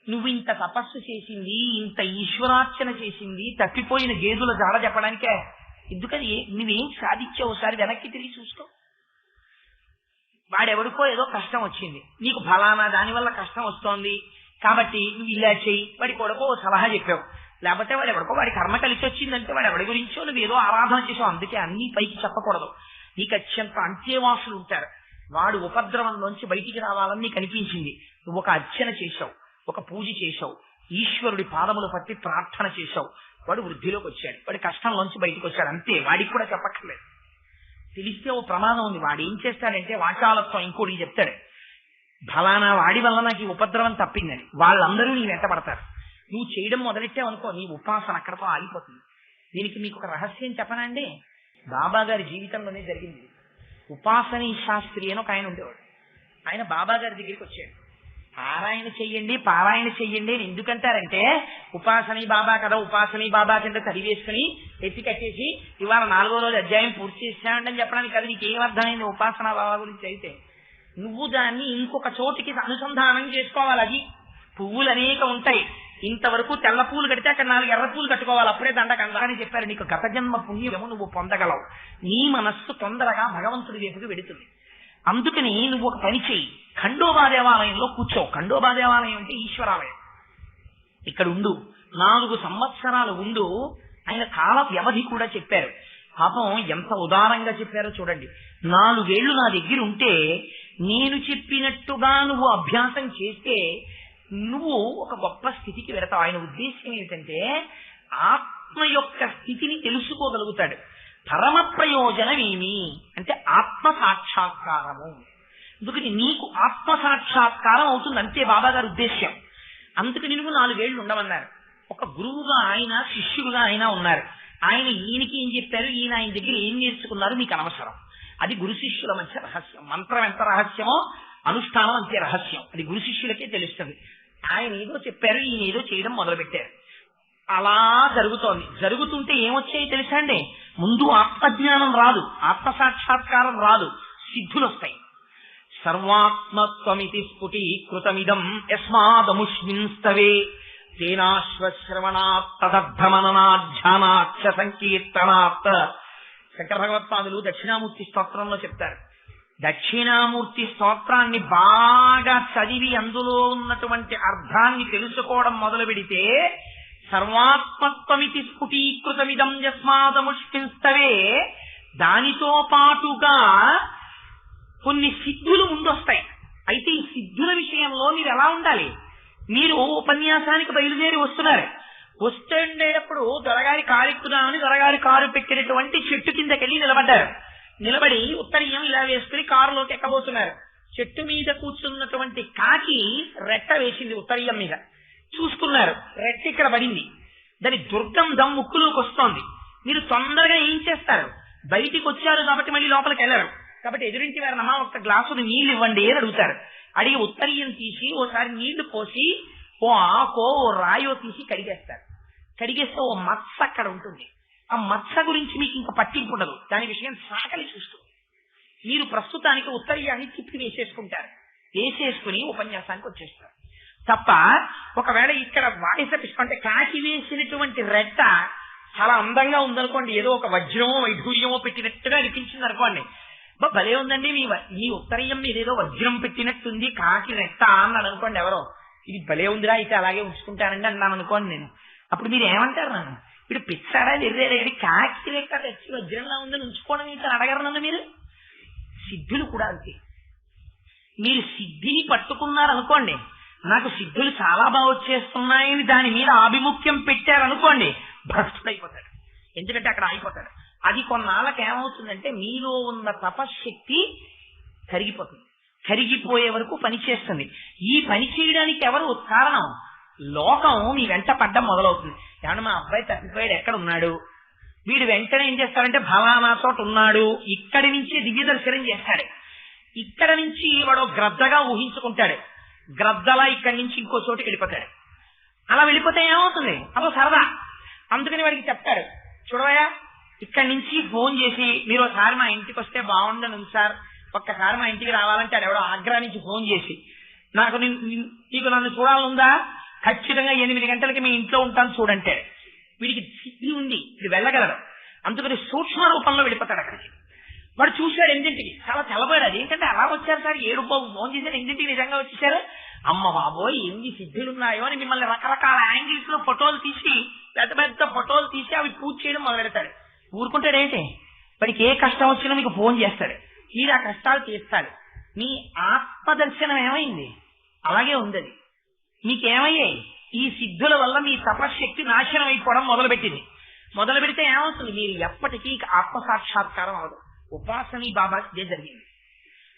A: నువ్వు ఇంత తపస్సు చేసింది, ఇంత ఈశ్వరార్చన చేసింది, తప్పిపోయిన గేదుల జాడ చెప్పడానికే. ఎందుకని నువ్వేం సాధించావు ఒకసారి వెనక్కి తిరిగి చూసుకో. వాడెవరికో ఏదో కష్టం వచ్చింది, నీకు ఫలానా దానివల్ల కష్టం వస్తోంది కాబట్టి నువ్వు ఇలా చెయ్యి, వాడికి ఎవరికో సలహా చెప్పావు. లేకపోతే వాడు ఎవరికో వాడి కర్మ కలిసి వచ్చిందంటే వాడు ఎవరి గురించో నువ్వు ఏదో ఆరాధన చేసావు. అందుకే అన్ని పైకి చెప్పకూడదు. నీకు అత్యంత అంత్యవాసులు ఉంటారు, వాడు ఉపద్రవంలోంచి బయటికి రావాలని నీకు అనిపించింది, నువ్వు ఒక అర్చన చేశావు, ఒక పూజ చేశావు, ఈశ్వరుడి పాదములు పట్టి ప్రార్థన చేశావు, వాడు వృద్ధిలోకి వచ్చాడు, వాడి కష్టంలోంచి బయటికి వచ్చాడు. అంతే, వాడికి కూడా చెప్పక్కర్లేదు. తెలిస్తే ఓ ప్రమాదం ఉంది. వాడు ఏం చేస్తాడంటే వాచాలత్వం ఇంకోటి చెప్తాడు, ఫలానా వాడి వల్ల నాకు ఈ ఉపద్రవం తప్పిందని. వాళ్ళందరూ నీ వెంట పడతారు. నువ్వు చేయడం మొదలెట్టావనుకో, నీ ఉపాసన అక్కడతో ఆగిపోతుంది. దీనికి మీకు ఒక రహస్యం చెప్పనండి, బాబా గారి జీవితంలోనే జరిగింది. ఉపాసనీ శాస్త్రి అని ఒక ఆయన ఉండేవాడు. ఆయన బాబా గారి దగ్గరికి వచ్చాడు. పారాయణ చెయ్యండి అని ఎందుకంటారంటే, ఉపాసనీ బాబా కదా, ఉపాసనీ బాబా కింద చదివేసుకుని ఎత్తి కట్టేసి ఇవాళ 4వ రోజు అధ్యాయం పూర్తి చేశామంటని చెప్పడానికి కదా. నీకేం అర్థమైంది ఉపాసనా బాబా గురించి అయితే? నువ్వు దాన్ని ఇంకొక చోటికి అనుసంధానం చేసుకోవాలి. అది పువ్వులు అనేక ఉంటాయి, ఇంతవరకు తెల్ల పూలు కడితే అక్కడ 4 ఎర్ర పూలు కట్టుకోవాలి, అప్పుడే దండకంగా అని చెప్పారు. నీకు గత జన్మ పుణ్యము నువ్వు పొందగలవు. నీ మనస్సు తొందరగా భగవంతుడి వైపుకి వెడుతుంది. అందుకని నువ్వు ఒక పని చెయ్యి, ఖండోబా దేవాలయంలో కూర్చో. ఖండోబా దేవాలయం అంటే ఈశ్వరాలయం. ఇక్కడ ఉండు, 4 సంవత్సరాలు ఉండు. ఆయన కాల వ్యవధి కూడా చెప్పారు. పాపం ఎంత ఉదారంగా చెప్పారో చూడండి. 4 ఏళ్లు నా దగ్గర ఉంటే, నేను చెప్పినట్టుగా నువ్వు అభ్యాసం చేస్తే నువ్వు ఒక గొప్ప స్థితికి వెళతావు. ఆయన ఉద్దేశం ఏంటంటే, ఆత్మ యొక్క స్థితిని తెలుసుకోగలుగుతాడు. పరమ ప్రయోజనం ఏమి అంటే ఆత్మ సాక్షాత్కారము. అందుకని నీకు ఆత్మ సాక్షాత్కారం అవుతుంది, అంతే బాబా గారి ఉద్దేశ్యం. అందుకని నువ్వు 4 ఏళ్లు ఉండమన్నారు. ఒక గురువుగా ఆయన, శిష్యుడుగా ఆయన ఉన్నారు. ఆయన ఈయనకి ఏం చెప్పారు, ఈయన ఆయన దగ్గర ఏం నేర్చుకున్నారు మీకు అనవసరం. అది గురు శిష్యుల మధ్య రహస్యం. మంత్రం ఎంత రహస్యమో అనుష్ఠానం అంతే రహస్యం. అది గురు శిష్యులకే తెలుస్తుంది. ఆయన ఏదో చెప్పారు, ఈయన ఏదో చేయడం మొదలుపెట్టారు. అలా జరుగుతోంది. జరుగుతుంటే ఏమొచ్చాయి తెలుసా అండి? ముందు ఆత్మజ్ఞానం రాదు, ఆత్మ సాక్షాత్కారం రాదు, సిద్ధులు వస్తాయి. సర్వాత్మత్వమితి స్ఫుటీకృతమిదం యస్మాదముష్మిన్స్తవే తేనాశ్వశ్రవణాత్ తదర్థమననాధ్యానాక్ష సంకీర్తనాత్. శంకర భగవత్పాదులు దక్షిణామూర్తి స్తోత్రంలో చెప్తారు. దక్షిణామూర్తి స్తోత్రాన్ని బాగా చదివి అందులో ఉన్నటువంటి అర్థాన్ని తెలుసుకోవడం మొదలు పెడితే, సర్వాత్మత్వమితి స్ఫుటీకృతమిదం యస్మాదముష్మిన్స్తవే, దానితో పాటుగా కొన్ని సిద్ధులు ముందొస్తాయి. అయితే ఈ సిద్ధుల విషయంలో మీరు ఎలా ఉండాలి? మీరు ఉపన్యాసానికి బయలుదేరి వస్తున్నారు. వస్తుండేటప్పుడు దొరగారి కారు ఎక్కుదామని దొరగారి కారు పెట్టినటువంటి చెట్టు కిందకెళ్ళి నిలబడ్డారు. నిలబడి ఉత్తరీయం ఇలా వేసుకుని కారులోకి ఎక్కబోతున్నారు. చెట్టు మీద కూర్చున్నటువంటి కాకి రెట్ట వేసింది ఉత్తరీయం మీద. చూసుకున్నారు, రెట్ట ఇక్కడ పడింది. దాని దుర్గంధం ముక్కులోకి వస్తోంది. మీరు తొందరగా ఏం చేస్తారు? బయటికి వచ్చారు కాబట్టి మళ్ళీ లోపలికి వెళ్ళరు. కాబట్టి ఎదురింటి వారినమ్మా ఒక గ్లాసులు నీళ్లు ఇవ్వండి అని అడుగుతారు. అడిగి ఉత్తరీయం తీసి ఓసారి నీళ్లు పోసి ఓ ఆకో ఓ రాయో తీసి కడిగేస్తారు. కడిగేస్తే ఓ మత్స అక్కడ ఉంటుంది. ఆ మత్స గురించి మీకు ఇంకా పట్టింపు ఉండదు, దాని విషయం సాకలి చూస్తూ మీరు ప్రస్తుతానికి ఉత్తరీయాన్ని తిప్పి వేసేసుకుంటారు. వేసేసుకుని ఉపన్యాసానికి వచ్చేస్తారు తప్ప, ఒకవేళ ఇక్కడ వాయిస అంటే కాకి వేసినటువంటి రెట్ట చాలా అందంగా ఉందనుకోండి, ఏదో ఒక వజ్రమో వైఢూర్యమో పెట్టినట్టుగా అనిపించింది అనుకోండి, భలే ఉందండి మీ ఉత్తరీయం మీదేదో వజ్రం పెట్టినట్టుంది కాకి రెట్ట అన్నాడు అనుకోండి ఎవరో, ఇది భలే ఉందిరా అయితే అలాగే ఉంచుకుంటానండి అన్నాను అనుకోండి నేను. అప్పుడు మీరు ఏమంటారు నన్ను? ఇప్పుడు పిచ్చాడా ఎర్రేది కాకి రెట్ట తెచ్చి వజ్రంలా ఉందని ఉంచుకోవడం ఏంటని అడగరు నన్ను మీరు. సిద్ధులు కూడా అంతే. మీరు సిద్ధిని పట్టుకున్నారనుకోండి, నాకు సిద్ధులు చాలా బాగా వచ్చేస్తున్నాయని దాని మీద ఆభిముఖ్యం పెట్టారనుకోండి, భ్రష్టుడైపోతాడు. ఎందుకంటే అక్కడ ఆగిపోతాడు. అది కొన్నాళ్ళకి ఏమవుతుందంటే మీలో ఉన్న తపశ్శక్తి కరిగిపోతుంది. కరిగిపోయే వరకు పని చేస్తుంది. ఈ పని చేయడానికి ఎవరు కారణం? లోకం మీ వెంట పడ్డం మొదలవుతుంది. ఏమన్నా మా అబ్బాయి తప్పిపోయాడు, ఎక్కడ ఉన్నాడు? వీడు వెంటనే ఏం చేస్తాడంటే ఫలానా చోట ఉన్నాడు, ఇక్కడి నుంచి దివ్య దర్శనం చేస్తాడు. ఇక్కడ నుంచి వాడు గ్రద్దగా ఊహించుకుంటాడు, గ్రద్దలా ఇక్కడి నుంచి ఇంకో చోటుకి వెళ్ళిపోతాడు. అలా వెళ్ళిపోతే ఏమవుతుంది? అదో సరదా. అందుకని వాడికి చెప్తాడు, చూడవయ్యా ఇక్కడి నుంచి ఫోన్ చేసి మీరు ఒకసారి మా ఇంటికి వస్తే బాగుండను సార్, ఒక్కసారి మా ఇంటికి రావాలంటే ఎవడో ఆగ్రా నుంచి ఫోన్ చేసి నీకు నన్ను చూడాలనుందా, ఖచ్చితంగా 8 గంటలకి మీ ఇంట్లో ఉంటాను చూడంటే వీడికి సిద్ధి ఉంది, ఇది వెళ్ళగలడు. అందుకని సూక్ష్మ రూపంలో వెళ్ళిపోతాడు అక్కడికి. వాడు చూశాడు 8ంటికి, చాలా తెల్లబోయాడు. ఏంటంటే అలా వచ్చారు సార్, 7 ఫోన్ చేశారు, 8ంటికి నిజంగా వచ్చేసారు. అమ్మ బాబోయ్ ఎన్ని సిద్ధులున్నాయో అని మిమ్మల్ని రకరకాల యాంగిల్స్ లో ఫోటోలు తీసి, పెద్ద పెద్ద ఫోటోలు తీసి అవి పూజ చేయడం మొదలు పెడతాడు. ఊరుకుంటాడు ఏంటి? వాడికి ఏ కష్టం వచ్చినా మీకు ఫోన్ చేస్తాడు, మీరు ఆ కష్టాలు తీస్తాడు. మీ ఆత్మదర్శనం ఏమైంది? అలాగే ఉంది. అది మీకేమయ్యాయి? ఈ సిద్ధుల వల్ల మీ తపశ్శక్తి నాశనం అయిపోవడం మొదలుపెట్టింది. మొదలు పెడితే ఏమవుతుంది? మీరు ఎప్పటికీ ఆత్మసాక్షాత్కారం అవదు. ఉపాసనీ బాబా ఇదే జరిగింది.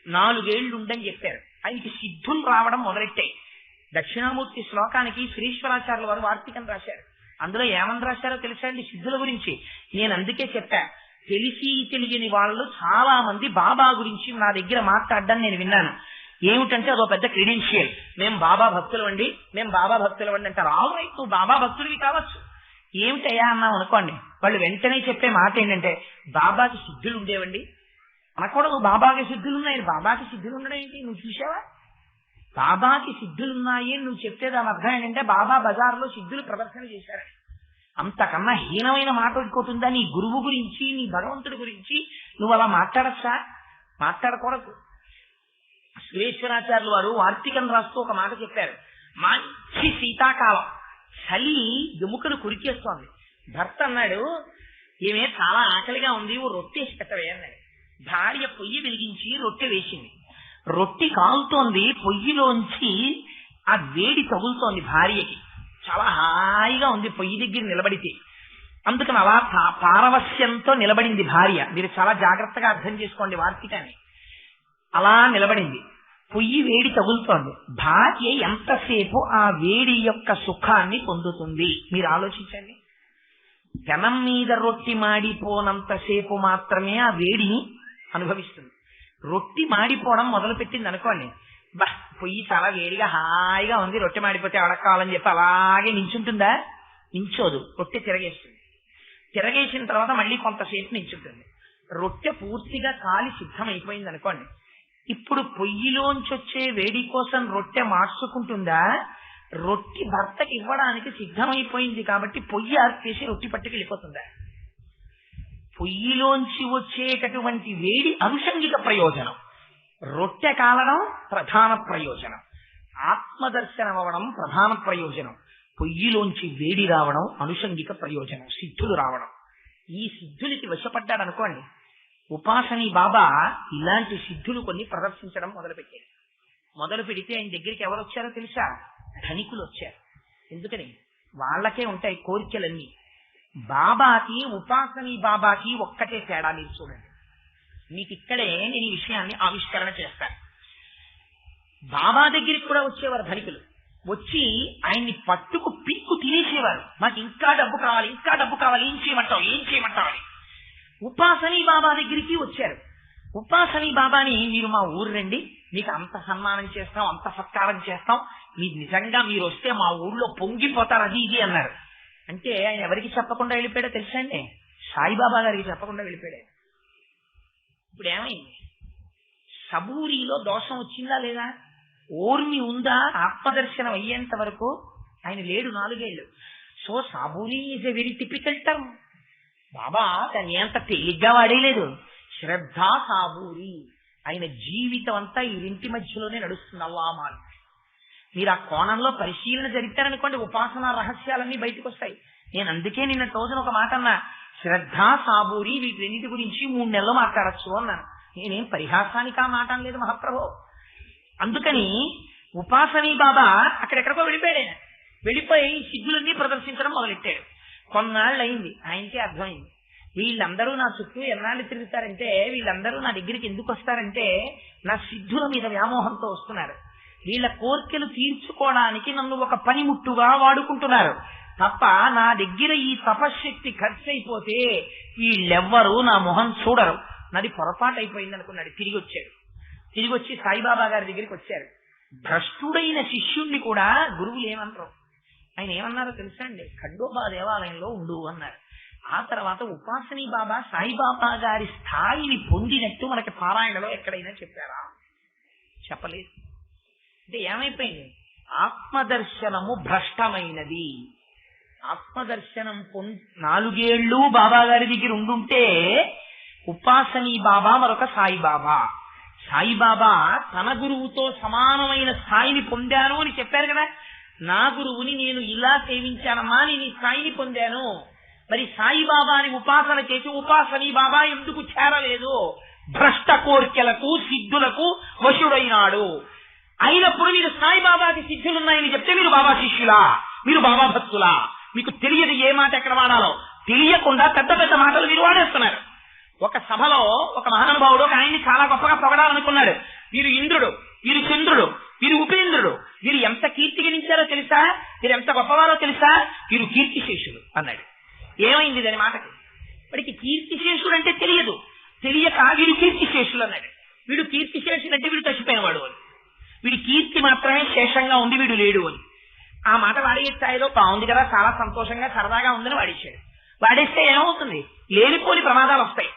A: 4 ఏళ్లు ఉండని చెప్పారు, ఆయనకి సిద్ధులు రావడం మొదలెట్టాయి. దక్షిణామూర్తి శ్లోకానికి శ్రీశ్వరాచార్యుల వారు వార్తికం రాశారు. అందులో ఏమని రాశారో తెలుసా అండి? సిద్ధుల గురించి. నేను అందుకే చెప్పా, తెలిసి తెలియని వాళ్ళు చాలా మంది బాబా గురించి నా దగ్గర మాట్లాడడం నేను విన్నాను. ఏమిటంటే అదో పెద్ద క్రెడెన్షియల్, మేము బాబా భక్తులు అండి, మేము బాబా భక్తులు అండి అంటారు. ఆల్ రైట్, నువ్వు బాబా భక్తుడివి కావచ్చు. ఏమిటయ్యా అన్నాం అనుకోండి, వాళ్ళు వెంటనే చెప్పే మాట ఏంటంటే బాబాకి సిద్ధులు ఉండేవండి అనకూడదు. బాబాకి సిద్ధులు ఉన్నాయి, బాబాకి సిద్ధులు ఉండడం ఏంటి? నువ్వు చూసావా? బాబాకి సిద్ధులున్నాయి అని నువ్వు చెప్తే దాని అర్థం ఏంటంటే బాబా బజార్లో సిద్ధులు ప్రదర్శన చేశారని. అంతకన్నా హీనమైన మాట ఇంకోతుందా? నీ గురువు గురించి, నీ భగవంతుడి గురించి నువ్వు అలా మాట్లాడచ్చా? మాట్లాడకూడదు. సురేశ్వరాచార్యులు వారు వార్తికం రాస్తూ ఒక మాట చెప్పారు. మంచి శీతాకాలం, చలి ఎముకలు కురికేస్తోంది. భర్త అన్నాడు, ఏమే చాలా ఆకలిగా ఉంది, ఓ రొట్టేసి పెట్టవే అన్నాడు. భార్య పొయ్యి వెలిగించి రొట్టె వేసింది. రొట్టె కాలుతోంది, పొయ్యిలోంచి ఆ వేడి తగులుతోంది భార్యకి. చాలా హాయిగా ఉంది పొయ్యి దగ్గర నిలబడితే. అందుకని అలా పారవస్యంతో నిలబడింది భార్య. మీరు చాలా జాగ్రత్తగా అర్థం చేసుకోండి వార్తికాన్ని. అలా నిలబడింది, పొయ్యి వేడి తగులుతోంది. భార్య ఎంతసేపు ఆ వేడి యొక్క సుఖాన్ని పొందుతుంది? మీరు ఆలోచించండి. పెనం మీద రొట్టి మాడిపోనంతసేపు మాత్రమే ఆ వేడిని అనుభవిస్తుంది. రొట్టి మాడిపోవడం మొదలు పెట్టింది అనుకోండి, పొయ్యి చాలా వేడిగా హాయిగా ఉంది, రొట్టె మాడిపోతే ఎవడకు కావాలని చెప్పి అలాగే నించుంటుందా? నించోదు. రొట్టె తిరగేస్తుంది. తిరగేసిన తర్వాత మళ్ళీ కొంతసేపు నించుంటుంది. రొట్టె పూర్తిగా కాలి సిద్ధమైపోయింది అనుకోండి, ఇప్పుడు పొయ్యిలోంచి వచ్చే వేడి కోసం రొట్టె మార్చుకుంటుందా? రొట్టి భర్తకి ఇవ్వడానికి సిద్ధమైపోయింది కాబట్టి పొయ్యి ఆర్పేసి రొట్టి పట్టుకు వెళ్ళిపోతుందా? పొయ్యిలోంచి వచ్చేటటువంటి వేడి అనుషంగిక ప్రయోజనం, రొట్టె కాలడం ప్రధాన ప్రయోజనం, ఆత్మదర్శనం అవ్వడం ప్రధాన ప్రయోజనం, పొయ్యిలోంచి వేడి రావడం అనుషంగిక ప్రయోజనం, సిద్ధులు రావడం. ఈ సిద్ధులకి వశపడ్డాడు అనుకోండి, ఉపాసనీ బాబా ఇలాంటి సిద్ధులు కొన్ని ప్రదర్శించడం మొదలుపెట్టాడు. మొదలు పెడితే ఆయన దగ్గరికి ఎవరు వచ్చారో తెలుసా? ధనికులు వచ్చారు. ఎందుకని? వాళ్ళకే ఉంటాయి కోరికలన్నీ. బాబాకి, ఉపాసనీ బాబాకి ఒక్కటే తేడా. మీరు చూడండి, మీకు ఇక్కడే నేను ఈ విషయాన్ని ఆవిష్కరణ చేస్తాను. బాబా దగ్గరికి కూడా వచ్చేవారు ధనికులు. వచ్చి ఆయన్ని పట్టుకు పిక్కు తినేసేవారు. మాకు ఇంకా డబ్బు కావాలి, ఇంకా డబ్బు కావాలి, ఏం చేయమంటావు, ఏం చేయమంటావు అని. ఉపాసనీ బాబా దగ్గరికి వచ్చారు. ఉపాసనీ బాబాని, మీరు మా ఊరు రండి, మీకు అంత సన్మానం చేస్తాం, అంత సత్కారం చేస్తాం, మీరు నిజంగా మీరు వస్తే మా ఊళ్ళో పొంగిపోతారు, అది ఇది అన్నారు. అంటే ఆయన ఎవరికి చెప్పకుండా వెళ్ళిపోయాడో తెలుసా అండి? సాయిబాబా గారికి చెప్పకుండా వెళ్ళిపోయాడు. ఇప్పుడు ఏమైంది? సబూరిలో దోషం వచ్చిందా లేదా? ఓర్మి ఉందా? ఆత్మదర్శనం అయ్యేంత వరకు ఆయన లేడు 4 ఏళ్ళు. So saburi is a very typical term. Baba దాన్ని అంత తేలిగ్గా వాడేయలేదు. శ్రద్ధా సాబూరి. ఆయన జీవితం అంతా ఈ ఇంటి మధ్యలోనే నడుస్తుంది అవ్వామాలు. మీరు ఆ కోణంలో పరిశీలన జరిపారనుకోండి, ఉపాసనా రహస్యాలన్నీ బయటకు వస్తాయి. నేను అందుకే నిన్న రోజున ఒక మాట అన్నా, శ్రద్ధా సాబూరి వీటిన్నిటి గురించి 3 నెలలు మాట్లాడచ్చు అన్నాను. నేనేం పరిహాసానికి ఆ మాట అనలేదు మహాప్రభు. అందుకని ఉపాసనీ బాబా అక్కడెక్కడికో వెళ్ళిపోయాడు. వెళ్ళిపోయి సిద్ధులన్నీ ప్రదర్శించడం మొదలెట్టాడు. కొన్నాళ్ళు అయింది, ఆయనకే అర్థమైంది, వీళ్ళందరూ నా చుట్టూ ఎన్నాళ్ళు తిరుగుతారంటే, వీళ్ళందరూ నా దగ్గరికి ఎందుకు వస్తారంటే నా సిద్ధుల మీద వ్యామోహంతో వస్తున్నారు. వీళ్ళ కోర్కెలు తీర్చుకోవడానికి నన్ను ఒక పనిముట్టుగా వాడుకుంటున్నారు తప్ప నా దగ్గర ఈ తపశ్శక్తి ఖర్చు అయిపోతే వీళ్ళెవ్వరూ నా మొహం చూడరు. నాది పొరపాటు అయిపోయింది అనుకున్నాడు. తిరిగి వచ్చాడు. తిరిగి వచ్చి సాయిబాబా గారి దగ్గరికి వచ్చారు. భ్రష్టుడైన శిష్యుణ్ణి కూడా గురువులు ఏమన్నారు, ఆయన ఏమన్నారో తెలుసా అండి? ఖండోబా దేవాలయంలో ఉండు అన్నారు. ఆ తర్వాత ఉపాసనీ బాబా సాయిబాబా గారి స్థాయిని పొందినట్టు మనకి పారాయణలో ఎక్కడైనా చెప్పారా? చెప్పలేదు. అంటే ఏమైపోయింది? ఆత్మదర్శనము భ్రష్టమైనది. ఆత్మదర్శనం 4 ఏళ్ళు బాబా గారి దగ్గర ఉండుంటే ఉపాసనీ బాబా మరొక సాయిబాబా. సాయిబాబా తన గురువుతో సమానమైన స్థాయిని పొందాను అని చెప్పారు కదా. నా గురువుని నేను ఇలా సేవించానమ్మా, నేను ఈ స్థాయిని పొందాను. మరి సాయిబాబాని ఉపాసన చేసి ఉపాసనీ బాబా ఎందుకు చేరలేదు? భ్రష్ట కోర్కెలకు సిద్ధులకు వశుడైనాడు. అయినప్పుడు మీరు సాయిబాబాకి సిద్ధులున్నాయని చెప్తే మీరు బాబా శిష్యులా, మీరు బాబా భక్తులా? మీకు తెలియదు ఏ మాట ఎక్కడ వాడాలో. తెలియకుండా పెద్ద పెద్ద మాటలు మీరు వాడేస్తున్నారు. ఒక సభలో ఒక మహానుభావుడు ఒక ఆయన్ని చాలా గొప్పగా పొగడాలనుకున్నాడు. వీరు ఇంద్రుడు, వీరు చంద్రుడు, వీరు ఉపేంద్రుడు, వీరు ఎంత కీర్తి గణించారో తెలుసా, వీరు ఎంత గొప్పవారో తెలుసా, వీరు కీర్తిశేషుడు అన్నాడు. ఏమైంది దాని మాటకి? వాడికి కీర్తిశేషుడు అంటే తెలియదు. తెలియక వీడు కీర్తిశేషులు అన్నాడు. వీడు కీర్తిశేషుడు అంటే వీడు చచ్చిపోయినవాడు అని. వీడి కీర్తి మాత్రమే శేషంగా ఉంది, వీడు లేడు అని. ఆ మాట వాడే స్థాయిలో బాగుంది కదా, చాలా సంతోషంగా సరదాగా ఉందని వాడేశాడు. వాడేస్తే ఏమవుతుంది? లేనిపోని ప్రమాదాలు వస్తాయి.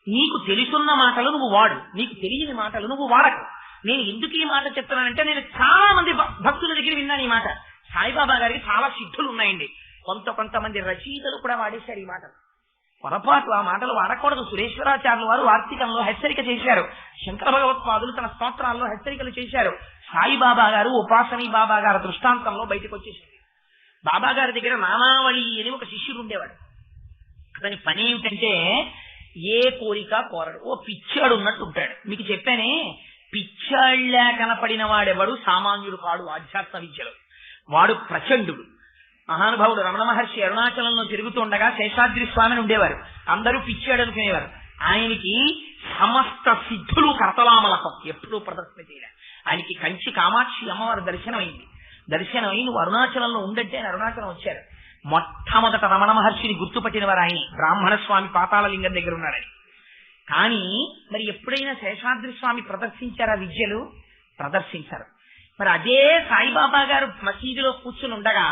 A: నీకు తెలుసున్న మాటలు నువ్వు వాడు, నీకు తెలియని మాటలు నువ్వు వాడకు. నేను ఎందుకు ఈ మాట చెప్తున్నానంటే, నేను చాలా మంది భక్తుల దగ్గర విన్నాను ఈ మాట. సాయిబాబా గారికి చాలా సిద్ధులు ఉన్నాయండి. కొంతమంది రచయితలు కూడా వాడేశారు ఈ మాట. పొరపాటు ఆ మాటలు వాడకూడదు. సురేశ్వరాచార్యులు వారు వార్తికంలో హెచ్చరిక చేశారు. శంకర భగవత్పాదులు తన స్తోత్రాల్లో హెచ్చరికలు చేశారు. సాయిబాబా గారు ఉపాసనీ బాబా గారి దృష్టాంతంలో బయటకు వచ్చేసింది. బాబా గారి దగ్గర నామావళి అని ఒక శిష్యుడు ఉండేవాడు. అతని పని ఏమిటంటే ఏ కోరిక కోరడు, ఓ పిచ్చాడు ఉన్నట్టు ఉంటాడు. మీకు చెప్పానే, పిచ్చాళ్లా కనపడిన వాడెవడు సామాన్యుడు కాడు ఆధ్యాత్మ విద్యలో. వాడు ప్రచండుడు. మహానుభావుడు రమణ మహర్షి అరుణాచలంలో తిరుగుతుండగా శేషాద్రి స్వామిని ఉండేవారు. అందరూ పిచ్చాడు అనుకునేవారు. ఆయనకి సమస్త సిద్ధులు కర్తలామలకం, ఎప్పుడూ ప్రదర్శన చేయలే. ఆయనకి కంచి కామాక్షి అమ్మవారి దర్శనమైంది. దర్శనమై నువ్వు అరుణాచలంలో ఉండంటే ఆయన అరుణాచలం వచ్చారు. మొట్టమొదట రమణ మహర్షిని గుర్తుపట్టిన వారు ఆయన. బ్రాహ్మణ స్వామి పాతాళలింగం దగ్గర ఉన్నాడని. కానీ మరి ఎప్పుడైనా శేషాద్రి స్వామి ప్రదర్శించారా విద్యలు? ప్రదర్శించారు. మరి అదే సాయిబాబా గారు మసీదులో కూర్చుని ఉండగా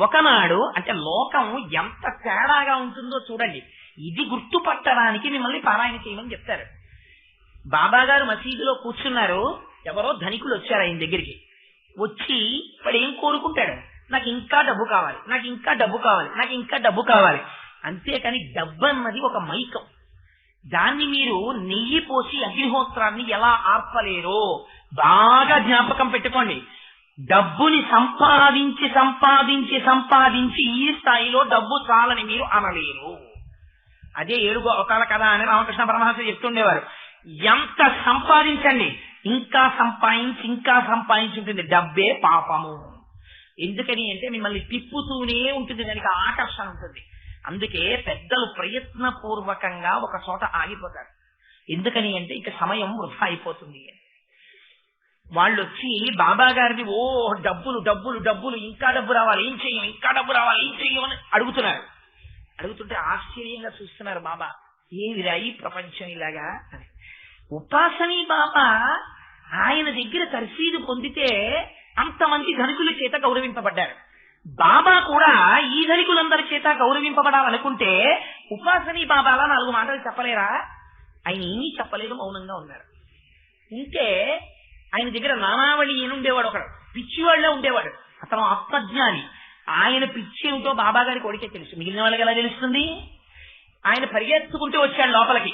A: ఒకనాడు, అంటే లోకం ఎంత తేడాగా ఉంటుందో చూడండి, ఇది గుర్తుపట్టడానికి మిమ్మల్ని పారాయణ చేయమని చెప్తారు. బాబా గారు మసీదులో కూర్చున్నారు. ఎవరో ధనికులు వచ్చారు ఆయన దగ్గరికి. వచ్చి వాడు ఏం కోరుకుంటాడు? నాకు ఇంకా డబ్బు కావాలి, నాకు ఇంకా డబ్బు కావాలి, నాకు ఇంకా డబ్బు కావాలి. అంతేకాని డబ్బు అన్నది ఒక మైకం. దాన్ని మీరు నెయ్యి పోసి అగ్నిహోత్రాన్ని ఎలా ఆర్పలేరో బాగా జ్ఞాపకం పెట్టుకోండి. డబ్బుని సంపాదించి సంపాదించి సంపాదించి ఈ స్థాయిలో డబ్బు చాలని మీరు అనలేరు. అదే ఏడుగు అవతాల కదా అని రామకృష్ణ పరమహంస చెప్తుండేవారు. ఎంత సంపాదించండి, ఇంకా సంపాదించి ఇంకా సంపాదించి ఉంటుంది. డబ్బే పాపము. ఎందుకని అంటే మిమ్మల్ని తిప్పుతూనే ఉంటుంది, దానికి ఆకర్షణ ఉంటుంది. అందుకే పెద్దలు ప్రయత్నపూర్వకంగా ఒక చోట ఆగిపోతారు. ఎందుకని అంటే ఇక సమయం వృధా అయిపోతుంది. వాళ్ళు వచ్చి బాబా గారిని ఓ డబ్బులు డబ్బులు డబ్బులు, ఇంకా డబ్బు రావాలి, ఏం చెయ్యం, ఇంకా డబ్బు రావాలి, ఏం చెయ్యమని అడుగుతున్నారు. అడుగుతుంటే ఆశ్చర్యంగా చూస్తున్నారు. బాబా ఏమిరా ఈ ప్రపంచం ఇలాగా అని. ఉపాసనీ బాబా ఆయన దగ్గర తర్ఫీదు పొందితే అంతమంది ధనికుల చేత గౌరవింపబడ్డారు. బాబా కూడా ఈ ధనికులందరి చేత గౌరవింపబడాలనుకుంటే ఉపాసనీ బాబాలా 4 మాటలు చెప్పలేరా? ఆయన ఏమీ చెప్పలేదు, మౌనంగా ఉన్నారు. ఉంటే ఆయన దగ్గర నామావళి ఏనుండేవాడు, ఒకడు పిచ్చివాళ్ళే ఉండేవాడు. అతను ఆత్మజ్ఞాని. ఆయన పిచ్చి ఏమిటో బాబా గారి కొడుకే తెలుసు, మిగిలిన వాళ్ళకి ఎలా తెలుస్తుంది? ఆయన పరిగెత్తుకుంటూ వచ్చాడు లోపలికి.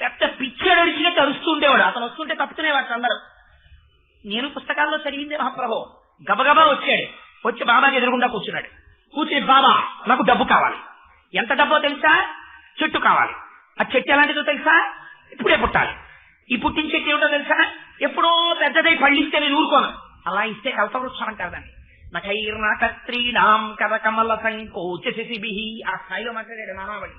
A: లేకపోతే పిచ్చాడు అడిచినట్టు అరుస్తుండేవాడు. అతను వస్తుంటే తప్పుకునేవాడు అందరూ. నేను పుస్తకాల్లో చదివిందే మహాప్రభు. గబగబా వచ్చాడు, వచ్చి బాబాకి ఎదురుగుండా కూర్చున్నాడు. కూర్చుని, బాబా నాకు డబ్బు కావాలి. ఎంత డబ్బో తెలుసా? చెట్టు కావాలి. ఆ చెట్టు ఎలాంటిదో తెలుసా? ఇప్పుడే పుట్టాలి. ఈ పుట్టిన చెట్టు ఏమిటో తెలుసా? ఎప్పుడో పెద్దదై పళ్ళిస్తే నేను ఊరుకోను. అలా ఇస్తే కల్పవృక్షం అంటారు దాన్ని. నకైర్న కత్రీణాం కథ కమల సంకోచ శిశిభిః. ఆ స్థాయిలో మాట్లాడాడు నానావళి.